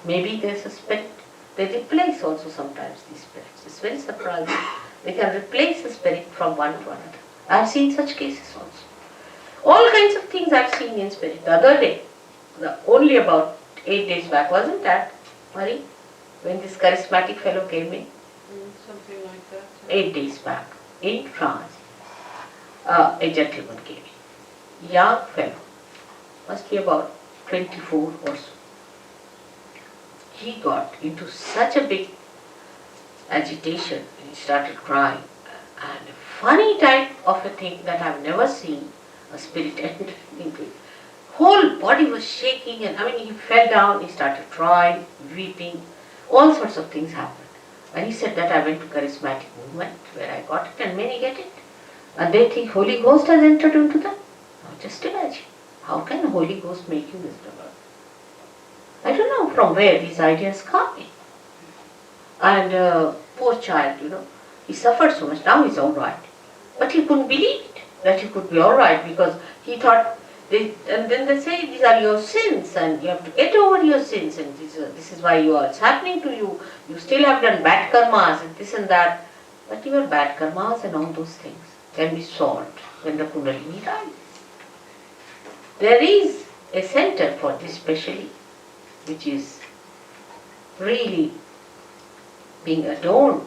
maybe there's a spirit, They replace also sometimes these spirits. It's very surprising. They can replace a spirit from one to another. I've seen such cases also. All kinds of things I've seen in spirit. The other day, only about 8 days back, wasn't that, Marie? When this charismatic fellow came in? Something like that. 8 days back, in France, a gentleman came in. Young fellow, must be about 24 or so. He got into such a big agitation and he started crying. And a funny type of a thing that I've never seen a spirit enter into. Whole body was shaking and he fell down, he started crying, weeping, all sorts of things happened. And he said that I went to charismatic movement where I got it and many get it. And they think Holy Ghost has entered into them. Now just imagine, how can Holy Ghost make you miserable? I don't know from where these ideas come in. And poor child, he suffered so much, now he's alright. But he couldn't believe it, that he could be alright because he thought, and then they say these are your sins and you have to get over your sins and this is why it's happening to you. You still have done bad karmas and this and that. But your bad karmas and all those things can be solved when the Kundalini rises. There is a center for this specially, which is really being adorned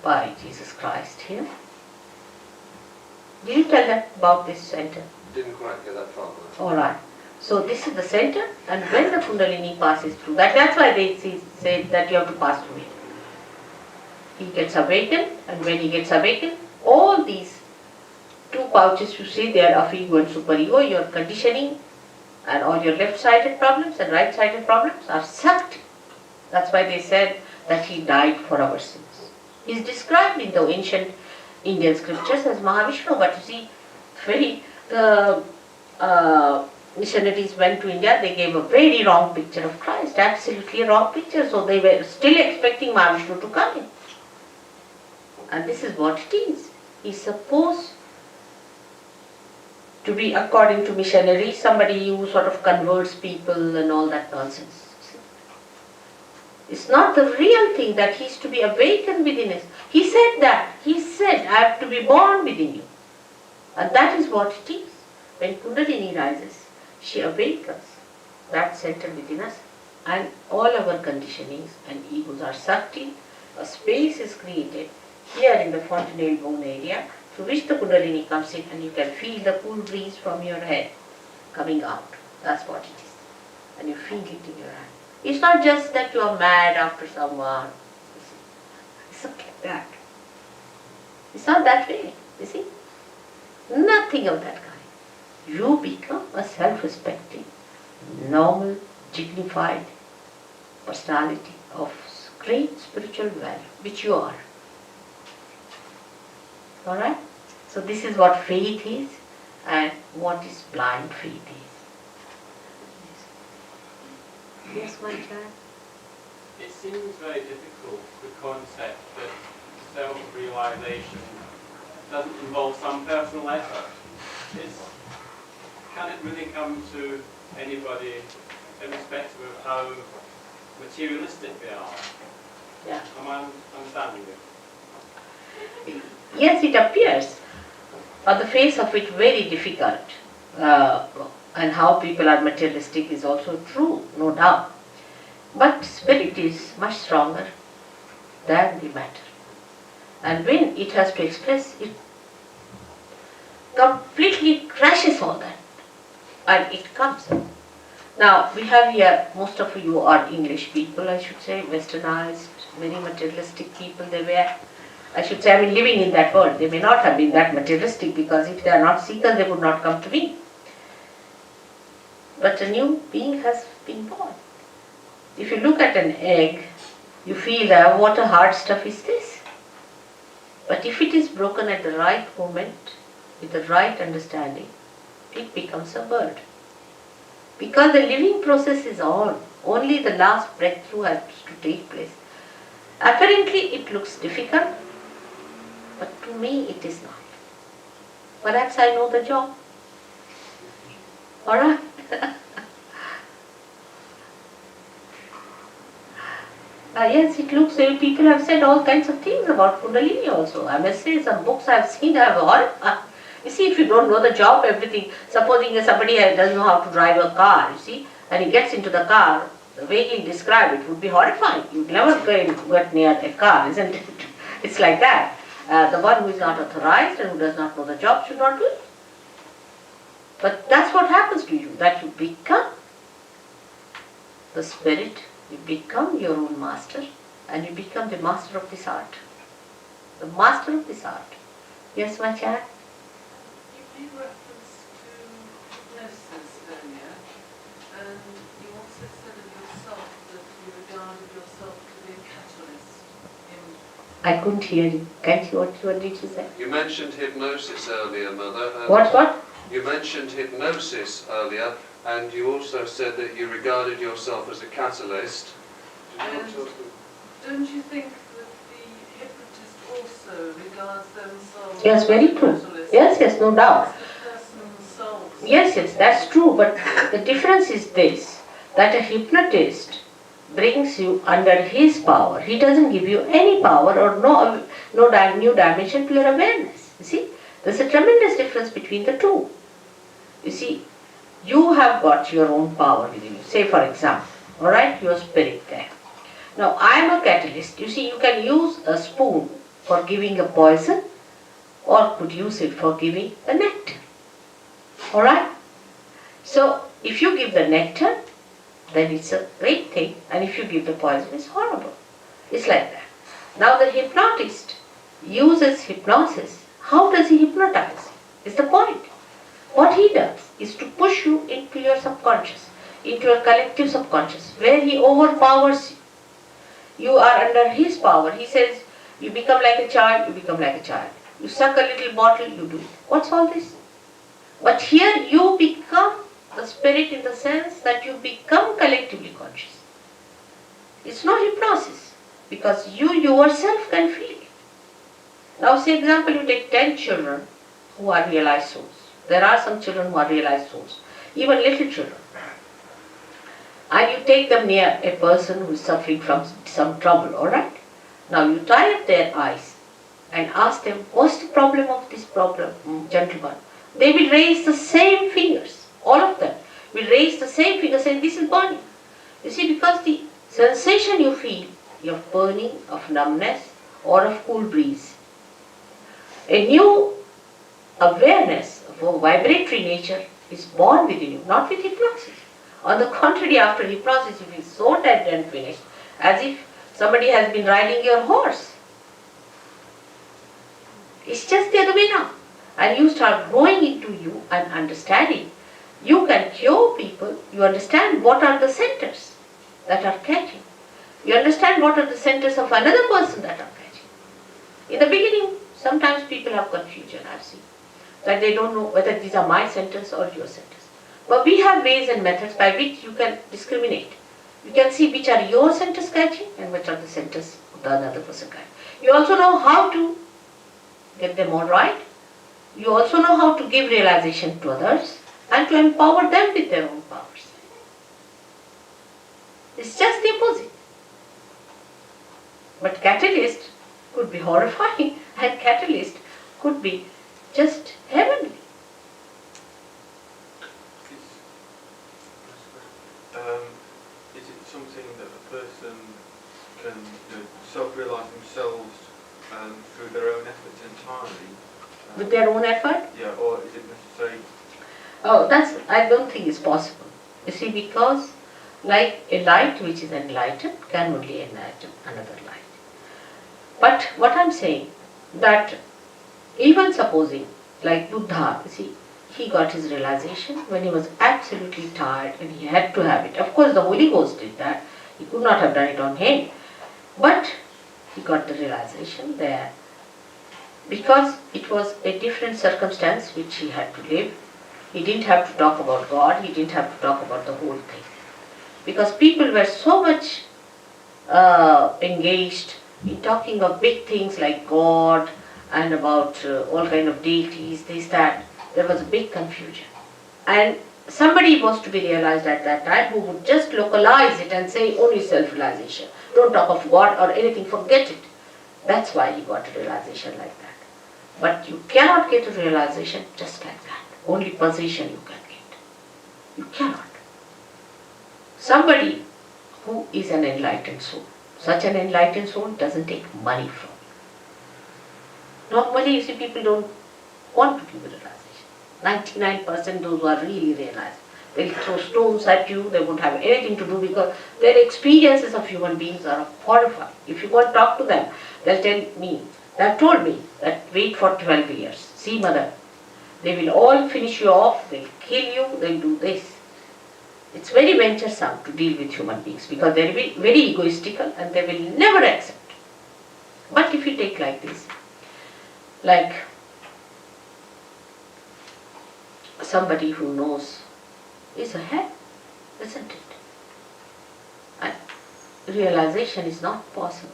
by Jesus Christ here. Did you tell them about this center? Didn't quite get that far. Alright. So this is the center, and when the Kundalini passes through, that's why they say that you have to pass through it. He gets awakened, and when he gets awakened, all these two pouches you see there of ego and superego, your conditioning and all your left-sided problems and right-sided problems are sucked. That's why they said that he died for our sins. He is described in the ancient Indian scriptures as Mahavishnu, but you see, the missionaries went to India, they gave a very wrong picture of Christ, absolutely a wrong picture, so they were still expecting Mahavishnu to come in. And this is what it is. He is supposed to be, according to missionaries, somebody who sort of converts people and all that nonsense. It's not the real thing that he is to be awakened within us. He said that. He said, I have to be born within you. And that is what it is. When Kundalini rises, she awakens that center within us and all our conditionings and egos are sucked in. A space is created here in the fontanelle bone area through which the Kundalini comes in and you can feel the cool breeze from your head coming out. That's what it is. And you feel it in your hand. It's not just that you are mad after someone. It's not like that. It's not that way, you see. Nothing of that kind. You become a self-respecting, normal, dignified personality of great spiritual value, which you are. Alright? So this is what faith is and what is blind faith is. Yes, my child? It seems very difficult, the concept that self-realization doesn't involve some personal effort. Can it really come to anybody irrespective of how materialistic they are? Yeah. Am I understanding you? Yes, it appears on the face of it very difficult. And how people are materialistic is also true, no doubt. But spirit is much stronger than the matter. And when it has to express, it completely crashes all that. And it comes. Now, we have here, most of you are English people, I should say, westernized, very materialistic people they were. I should say, living in that world. They may not have been that materialistic because if they are not seekers, they would not come to me. But a new being has been born. If you look at an egg, you feel that what a hard stuff is this. But if it is broken at the right moment, with the right understanding, it becomes a bird. Because the living process is on, only the last breakthrough has to take place. Apparently it looks difficult, but to me it is not. Perhaps I know the job. Alright? Yes, it looks, people have said all kinds of things about Kundalini also. I must say, some books I have seen have horror. You see, if you don't know the job, everything, supposing somebody doesn't know how to drive a car, you see, and he gets into the car, the way he described it would be horrifying. You'd never get near a car, isn't it? It's like that. The one who is not authorized and who does not know the job should not do it. But that's what happens to you, that you become the spirit, you become your own master, and you become the master of this art. The master of this art. Yes, my child? You made reference to hypnosis earlier, and you also said of yourself that you regarded yourself to be a catalyst in... I couldn't hear you. Can't you, what did you say? You mentioned hypnosis earlier, Mother. and What? You mentioned hypnosis earlier, and you also said that you regarded yourself as a catalyst. And don't you think that the hypnotist also regards themselves Yes, very as a true. catalyst? Yes, no doubt. As the person's soul. Yes, that's true, but the difference is this, that a hypnotist brings you under his power. He doesn't give you any power or no new dimension to your awareness. You see, there's a tremendous difference between the two. You see, you have got your own power within you. Say for example, alright, your spirit there. Now I am a catalyst. You see, you can use a spoon for giving a poison or could use it for giving the nectar. Alright? So if you give the nectar, then it's a great thing, and if you give the poison, it's horrible. It's like that. Now the hypnotist uses hypnosis. How does he hypnotize? Is the point. What he does is to push you into your subconscious, into your collective subconscious, where he overpowers you. You are under his power. He says, you become like a child, you become like a child. You suck a little bottle, you do it. What's all this? But here you become the spirit in the sense that you become collectively conscious. It's no hypnosis, because you yourself can feel it. Now say example, you take 10 children who are realized souls. There are some children who are realized souls, even little children. And you take them near a person who is suffering from some trouble, alright? Now you tie up their eyes and ask them, what's the problem of this gentleman? They will raise the same fingers, all of them will raise the same fingers saying, this is burning. You see, because the sensation you feel, of burning, of numbness, or of cool breeze, a new awareness of a vibratory nature is born within you, not with hypnosis. On the contrary, after hypnosis you feel so dead and finished, as if somebody has been riding your horse. It's just the other way now. And you start growing into you and understanding. You can cure people, you understand what are the centers that are catching. You understand what are the centers of another person that are catching. In the beginning, sometimes people have confusion, I've seen, that they don't know whether these are my centers or your centers. But we have ways and methods by which you can discriminate. You can see which are your centers catching and which are the centers of the other person catching. You also know how to get them all right. You also know how to give realization to others and to empower them with their own powers. It's just the opposite. But catalyst could be horrifying and catalyst could be just heavenly. Is it something that a person can self-realise themselves through their own efforts entirely? With their own effort? Yeah, or is it necessary? Oh, I don't think it's possible. You see, because like a light which is enlightened can only enlighten another light. But what I'm saying, that even supposing, like Buddha, you see, he got his realization when he was absolutely tired and he had to have it. Of course, the Holy Ghost did that. He could not have done it on him. But he got the realization there because it was a different circumstance which he had to live. He didn't have to talk about God. He didn't have to talk about the whole thing. Because people were so much engaged in talking of big things like God and about all kind of deities, this, that. There was a big confusion. And somebody was to be realized at that time who would just localize it and say only self-realization. Don't talk of God or anything, forget it. That's why you got a realization like that. But you cannot get a realization just like that. Only possession you can get. You cannot. Somebody who is an enlightened soul, such an enlightened soul doesn't take money from you. Normally, you see, people don't want to give a realization. 99% those who are really realized, they'll throw stones at you, they won't have anything to do because their experiences of human beings are horrifying. If you go and talk to them, they'll tell me, they've told me that wait for 12 years. See, mother, they will all finish you off, they'll kill you, they'll do this. It's very venturesome to deal with human beings because they'll be very egoistical and they will never accept. But if you take like this, like somebody who knows is a head, isn't it? And realization is not possible.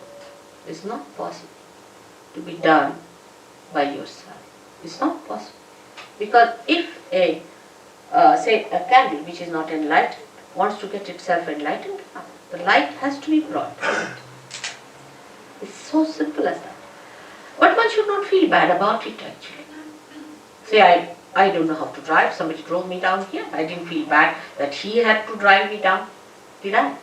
It's not possible to be done by yourself. It's not possible. Because if a, say a candle which is not enlightened wants to get itself enlightened, the light has to be brought. It's so simple as that. But one should not feel bad about it actually. Say I don't know how to drive, somebody drove me down here. I didn't feel bad that he had to drive me down, did I?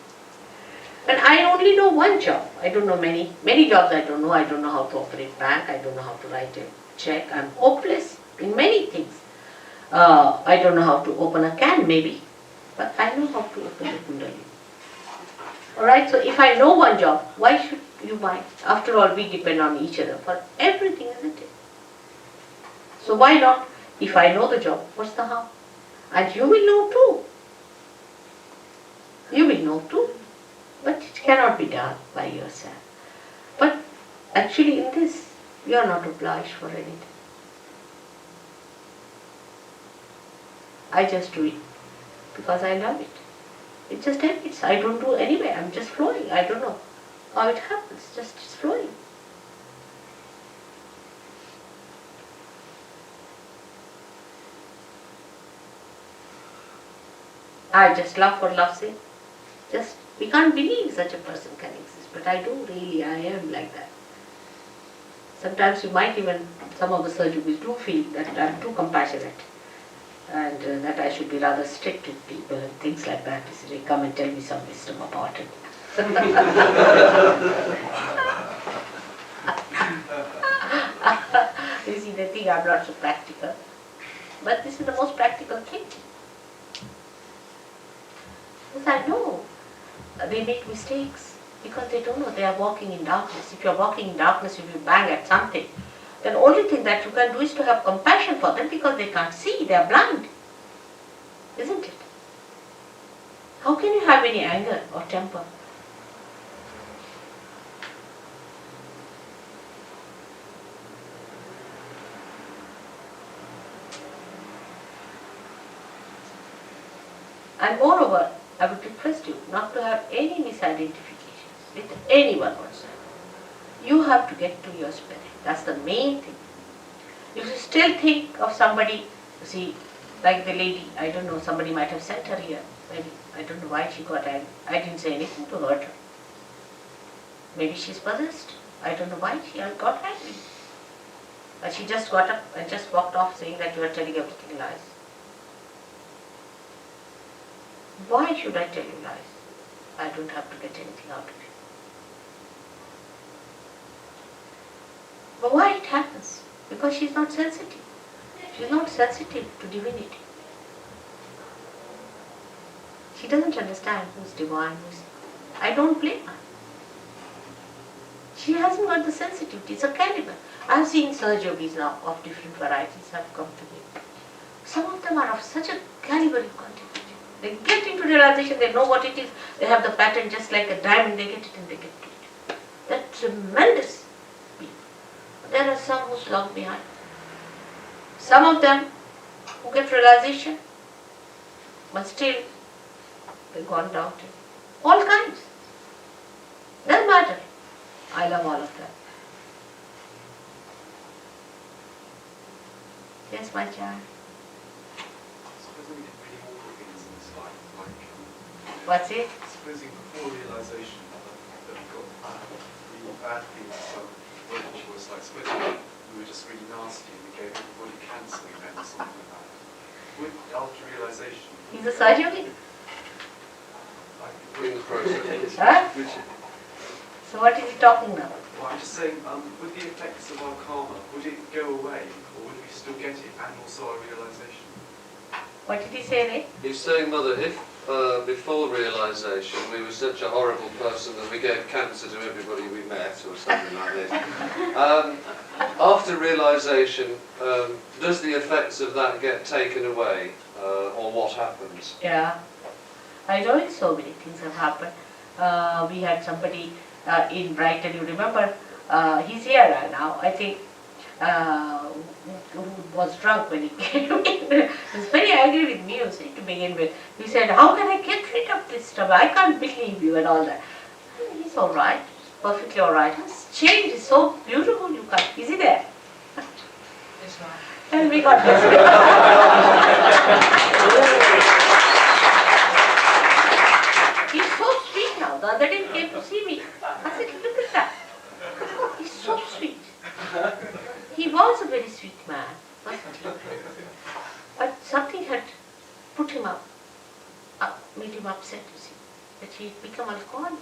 And I only know one job. I don't know many jobs I don't know. I don't know how to operate bank. I don't know how to write a check. I'm hopeless in many things. I don't know how to open a can maybe, but I know how to open the kundalini. Alright, so if I know one job, why should you mind? After all, we depend on each other for everything, isn't it? So why not? If I know the job, what's the harm? And you will know too. You will know too. But it cannot be done by yourself. But actually in this, you are not obliged for anything. I just do it because I love it. It just happens. I don't do anyway. I'm just flowing. I don't know how it happens. Just it's flowing. I just love for love's sake. Just, we can't believe such a person can exist, but I do really, I am like that. Sometimes you might even, some of the surgeons do feel that I'm too compassionate and that I should be rather strict with people and things like that. So they come and tell me some wisdom about it. You see, they think I'm not so practical, but this is the most practical thing. Because I know they make mistakes because they don't know they are walking in darkness. If you are walking in darkness, if you bang at something, then the only thing that you can do is to have compassion for them because they can't see, they are blind. Isn't it? How can you have any anger or temper? And moreover, I would request you not to have any misidentifications with anyone whatsoever. You have to get to your spirit. That's the main thing. If you still think of somebody, see, like the lady, I don't know, somebody might have sent her here. Maybe, I don't know why she got angry. I didn't say anything to hurt her. Maybe she's possessed. I don't know why she got angry. But she just got up and just walked off saying that you are telling everything lies. Why should I tell you lies? I don't have to get anything out of it. But why it happens? Because she's not sensitive. She's not sensitive to divinity. She doesn't understand who's divine, who's... I don't blame her. She hasn't got the sensitivity. It's a caliber. I've seen Sahaj yogis now of different varieties have come to me. Some of them are of such a caliber you can't imagine. They get into realization, they know what it is, they have the pattern just like a diamond, they get it and they get to it. That's tremendous people. There are some who slog behind. Some of them who get realization, but still they've gone down to all kinds. Doesn't matter. I love all of them. Yes, my child. Supposing before things in this life, like What's it? supposing before realization that got really bad things, which was like splitting, we were just really nasty, and we gave everybody cancer and something like that. After realisation. He's a surgeon? In the process. Huh? So what is he talking now? Well, I'm just saying, with the effects of our karma, would it go away, or would we still get it, and also our realisation? What did he say there? He's saying, Mother, if before realisation we were such a horrible person that we gave cancer to everybody we met, or something like this, after realisation, does the effects of that get taken away, or what happens? Yeah, I know so many things have happened. We had somebody in Brighton, you remember, he's here now, I think, who was drunk when he came in. He was very angry with me, you see, to begin with. He said, how can I get rid of this stuff? I can't believe you and all that. He's all right, perfectly all right. His change is so beautiful, you can't. Is he there? That's right. And we got this. He's so sweet now. The other day he came to see me. I said, look at that. He's so sweet. He was a very sweet man, but something had put him up, made him upset, you see, that he had become alcoholic.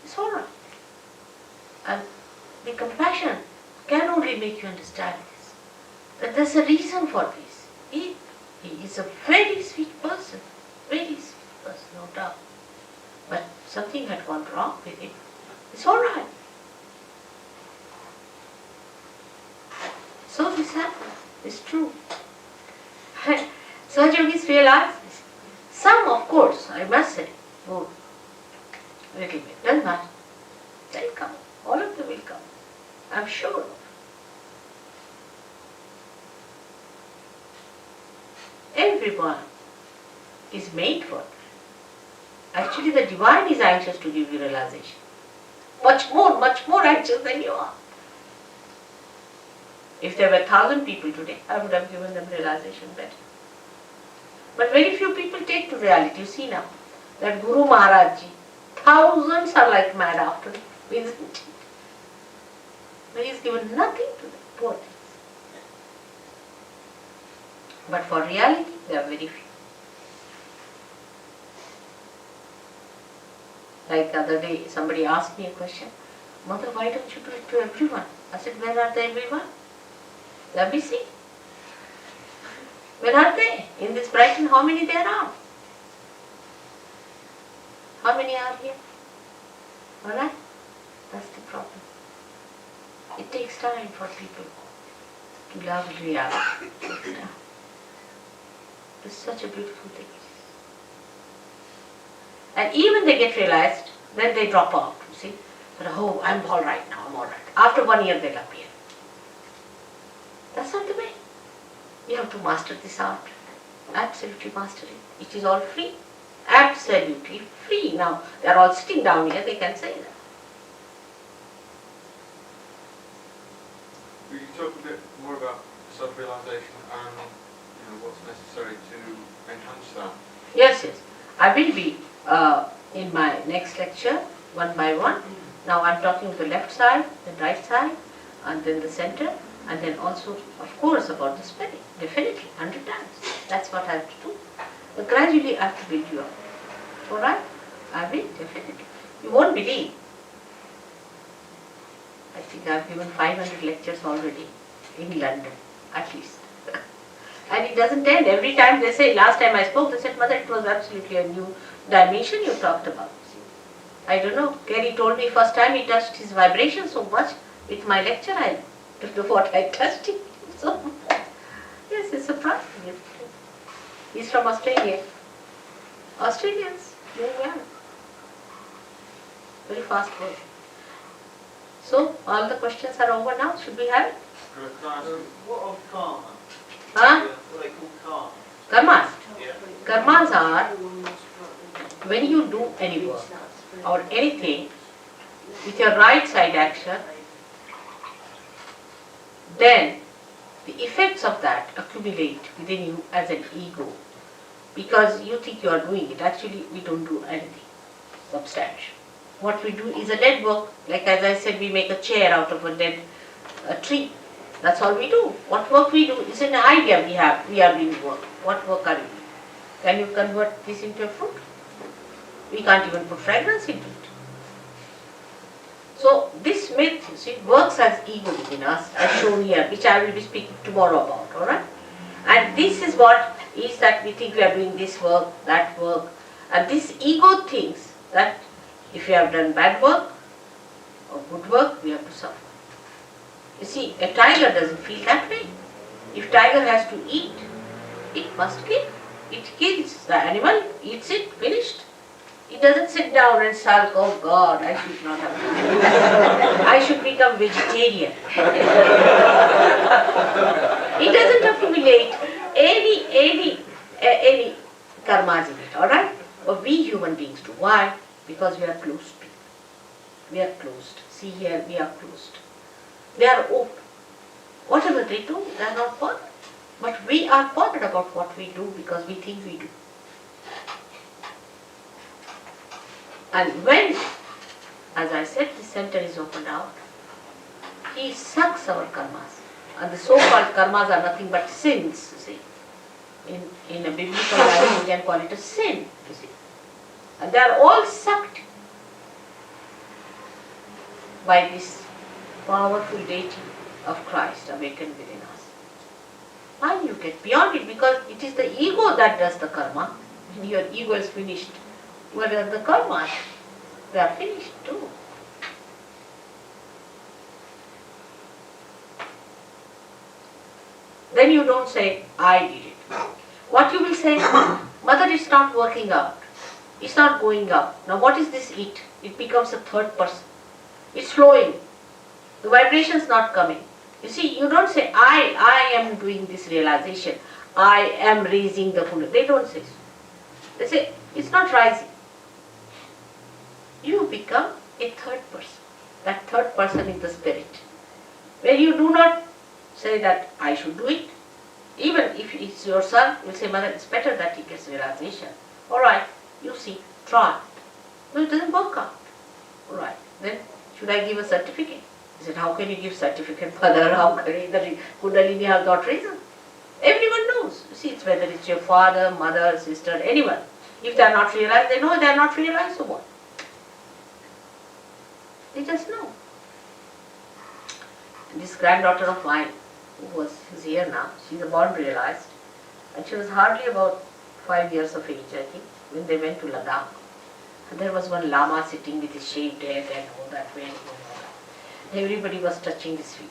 It's all right. And the compassion can only make you understand this, that there's a reason for this. He is a very sweet person, no doubt. But something had gone wrong with him. It's all right. So this happened. It's true. So yogis realize this. Some, of course, I must say, would a little bit. Doesn't matter. They'll come. All of them will come. I'm sure of. Everyone is made for it. Actually, the divine is anxious to give you realization. Much more anxious than you are. If there were 1,000 people today, I would have given them realization better. But very few people take to reality. You see now, that Guru Maharaj Ji, thousands are like mad after him, isn't it? But he has given nothing to them, poor things. But for reality, there are very few. Like the other day, somebody asked me a question, Mother, why don't you do it to everyone? I said, where are the everyone? Let me see. Where are they? In this Braјton, how many there are? How many are here? Alright? That's the problem. It takes time for people to love reality. It takes time. It's such a beautiful thing. And even they get realized, then they drop out, you see. But, oh, I'm all right now, I'm all right. After 1 year they'll appear. That's not the way. You have to master this art. Absolutely master it. It is all free. Absolutely free. Now, they are all sitting down here, they can say that. Will you talk a bit more about self-realization and what's necessary to enhance that? Yes. I will be in my next lecture, one by one. Now I'm talking the left side, the right side, and then the center, and then also, of course, about the spelling. Definitely, 100 times. That's what I have to do. But gradually I have to build you up. Alright? I will, definitely. You won't believe. I think I've given 500 lectures already in London, at least. And it doesn't end. Every time they say, last time I spoke, they said, Mother, it was absolutely a new dimension you talked about. I don't know. Gary told me first time he touched his vibration so much with my lecture, I don't know what I touched him so much. Yes, it's surprising. He's from Australia. Australians, doing well. Very fast work. So, all the questions are over now. Should we have it? What of karma? Huh? What are they called karma? Karmas. Yeah. Karmas are when you do any work or anything with your right side action, then the effects of that accumulate within you as an ego, because you think you are doing it. Actually, we don't do anything substantial. What we do is a dead work. Like as I said, we make a chair out of a dead tree. That's all we do. What work we do is an idea we have. We are doing work. What work are we doing? Can you convert this into a fruit? We can't even put fragrance into it. So this myth, you see, works as ego within us, as shown here, which I will be speaking tomorrow about, alright? And this is what is that we think we are doing this work, that work. And this ego thinks that if you have done bad work or good work, we have to suffer. You see, a tiger doesn't feel that way. If tiger has to eat, it must kill. It kills the animal, eats it, finished. It doesn't sit down and sulk, oh God, I should not have done that. I should become vegetarian. It doesn't accumulate any karmas in it, alright? But we human beings do. Why? Because we are closed. We are closed. See here, we are closed. They are open. Whatever they do, they are not bothered. But we are bothered about what we do because we think we do. And when, as I said, the center is opened out, he sucks our karmas. And the so-called karmas are nothing but sins, you see. In a biblical language, we can call it a sin, you see. And they are all sucked by this powerful deity of Christ awakened within us. And you get beyond it because it is the ego that does the karma. When your ego is finished, what are the karmas? They are finished too. Then you don't say, I did it. What you will say, Mother, it's not working out. It's not going up. Now what is this it? It becomes a third person. It's flowing. The vibration is not coming. You see, you don't say, I am doing this realization. I am raising the Puna. They don't say so. They say, it's not rising. You become a third person. That third person is the spirit. Where you do not say that I should do it. Even if it's your son, you'll say, Mother, it's better that he gets realization. Alright, you see, try. No, it doesn't work out. Alright, then should I give a certificate? He said, how can you give certificate, Mother? How can you? The Kundalini has got reason. Everyone knows. You see, it's whether it's your father, mother, sister, anyone. If they are not realized, they know they are not realized, so what? They just know. And this granddaughter of mine, who's here now, she's a born realized, and she was hardly about 5 years of age, I think, when they went to Ladakh. And there was one lama sitting with his shaved head and all that way. And everybody was touching his feet.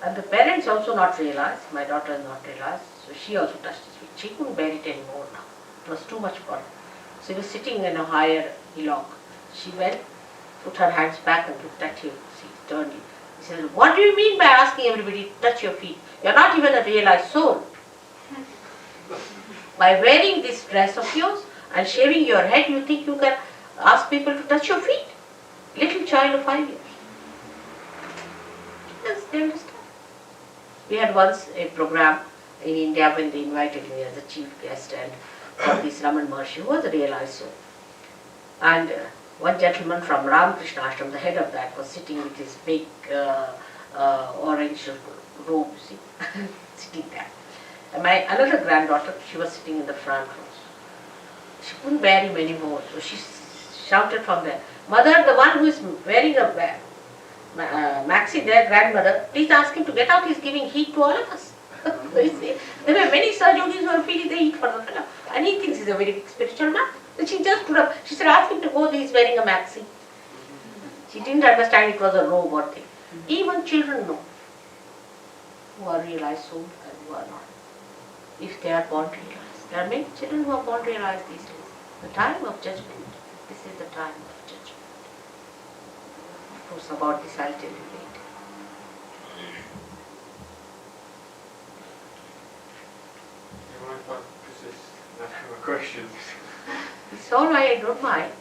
And the parents also not realized, my daughter is not realized, so she also touched his feet. She couldn't bear it anymore now. It was too much for her. So he was sitting in a higher hillock. She went, put her hands back and looked at him. She turned him. He said, what do you mean by asking everybody to touch your feet? You're not even a realized soul. By wearing this dress of yours and shaving your head, you think you can ask people to touch your feet? Little child of 5 years. Yes, they understand. We had once a program in India when they invited me as a chief guest and for this Raman Maharshi, who was a realized soul. And one gentleman from Ramakrishna Ashram, the head of that, was sitting with his big orange robe, see, sitting there. And my another granddaughter, she was sitting in the front row. She couldn't bear him anymore, so she shouted from there, Mother, the one who is wearing a maxi there, grandmother, please ask him to get out, he's giving heat to all of us. There were many Sajogis who were feeling the heat for the fellow, and he thinks he's a very big spiritual man. So she just stood up, she said, ask him to go, he's wearing a maxi. She didn't understand it was a robe or thing. Even children know who are realized souls and who are not, if they are born realized. There are many children who are born realized these days. The time of judgment, this is the time of judgment. Of course, about this I'll tell you later. You mind if I persist in asking a question? It's all right, I don't mind.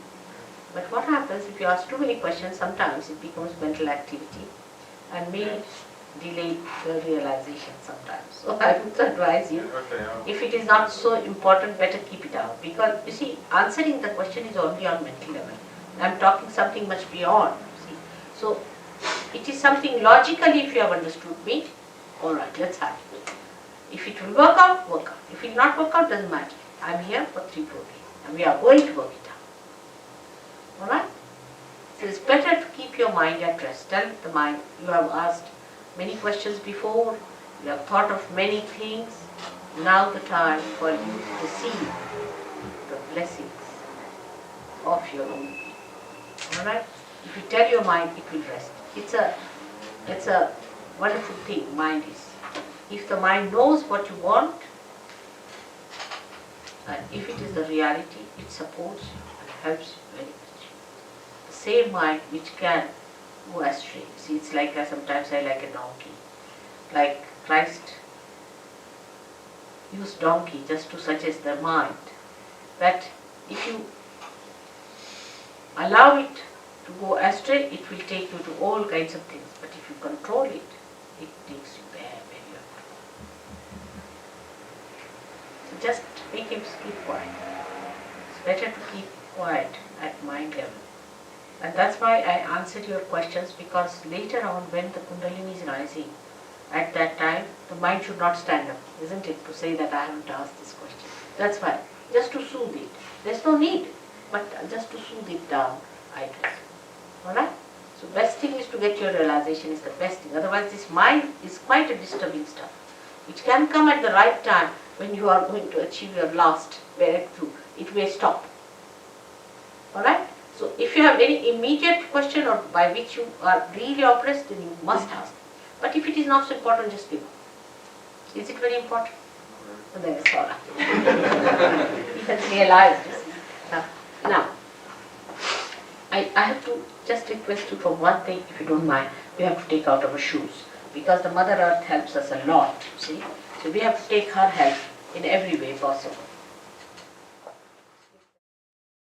But what happens if you ask too many questions, sometimes it becomes mental activity and may delay the realization sometimes. So I would advise you, if it is not so important, better keep it out. Because you see, answering the question is only on mental level. I'm talking something much beyond. See? So it is something logically, if you have understood me, alright, let's have it. If it will work out, work out. If it will not work out, doesn't matter. I'm here for 3-4 days and we are going to work it out. Alright? So it's better to keep your mind at rest. Tell the mind, you have asked many questions before, you have thought of many things. Now the time for you to receive the blessings of your own being. Alright? If you tell your mind, it will rest. It's a wonderful thing, mind is. If the mind knows what you want, and if it is the reality, it supports you and helps you very much. The same mind which can go astray. See, it's like, sometimes I like a donkey. Like Christ used donkey just to suggest the mind that if you allow it to go astray, it will take you to all kinds of things. But if you control it, it takes you there where you are. So just make him keep quiet. It's better to keep quiet at mind level. And that's why I answered your questions, because later on when the Kundalini is rising, at that time the mind should not stand up, isn't it, to say that I haven't asked this question. That's why, just to soothe it. There's no need, but just to soothe it down, I do. Alright? So best thing is to get your realization is the best thing. Otherwise this mind is quite a disturbing stuff. It can come at the right time when you are going to achieve your last breakthrough. It may stop. Alright? So if you have any immediate question or by which you are really oppressed, then you must ask. But if it is not so important, just give up. Is it very important? So there is Sora. He has realized this. Now, I have to just request you for one thing, if you don't mind. We have to take out our shoes, because the Mother Earth helps us a lot, see. So we have to take her help in every way possible.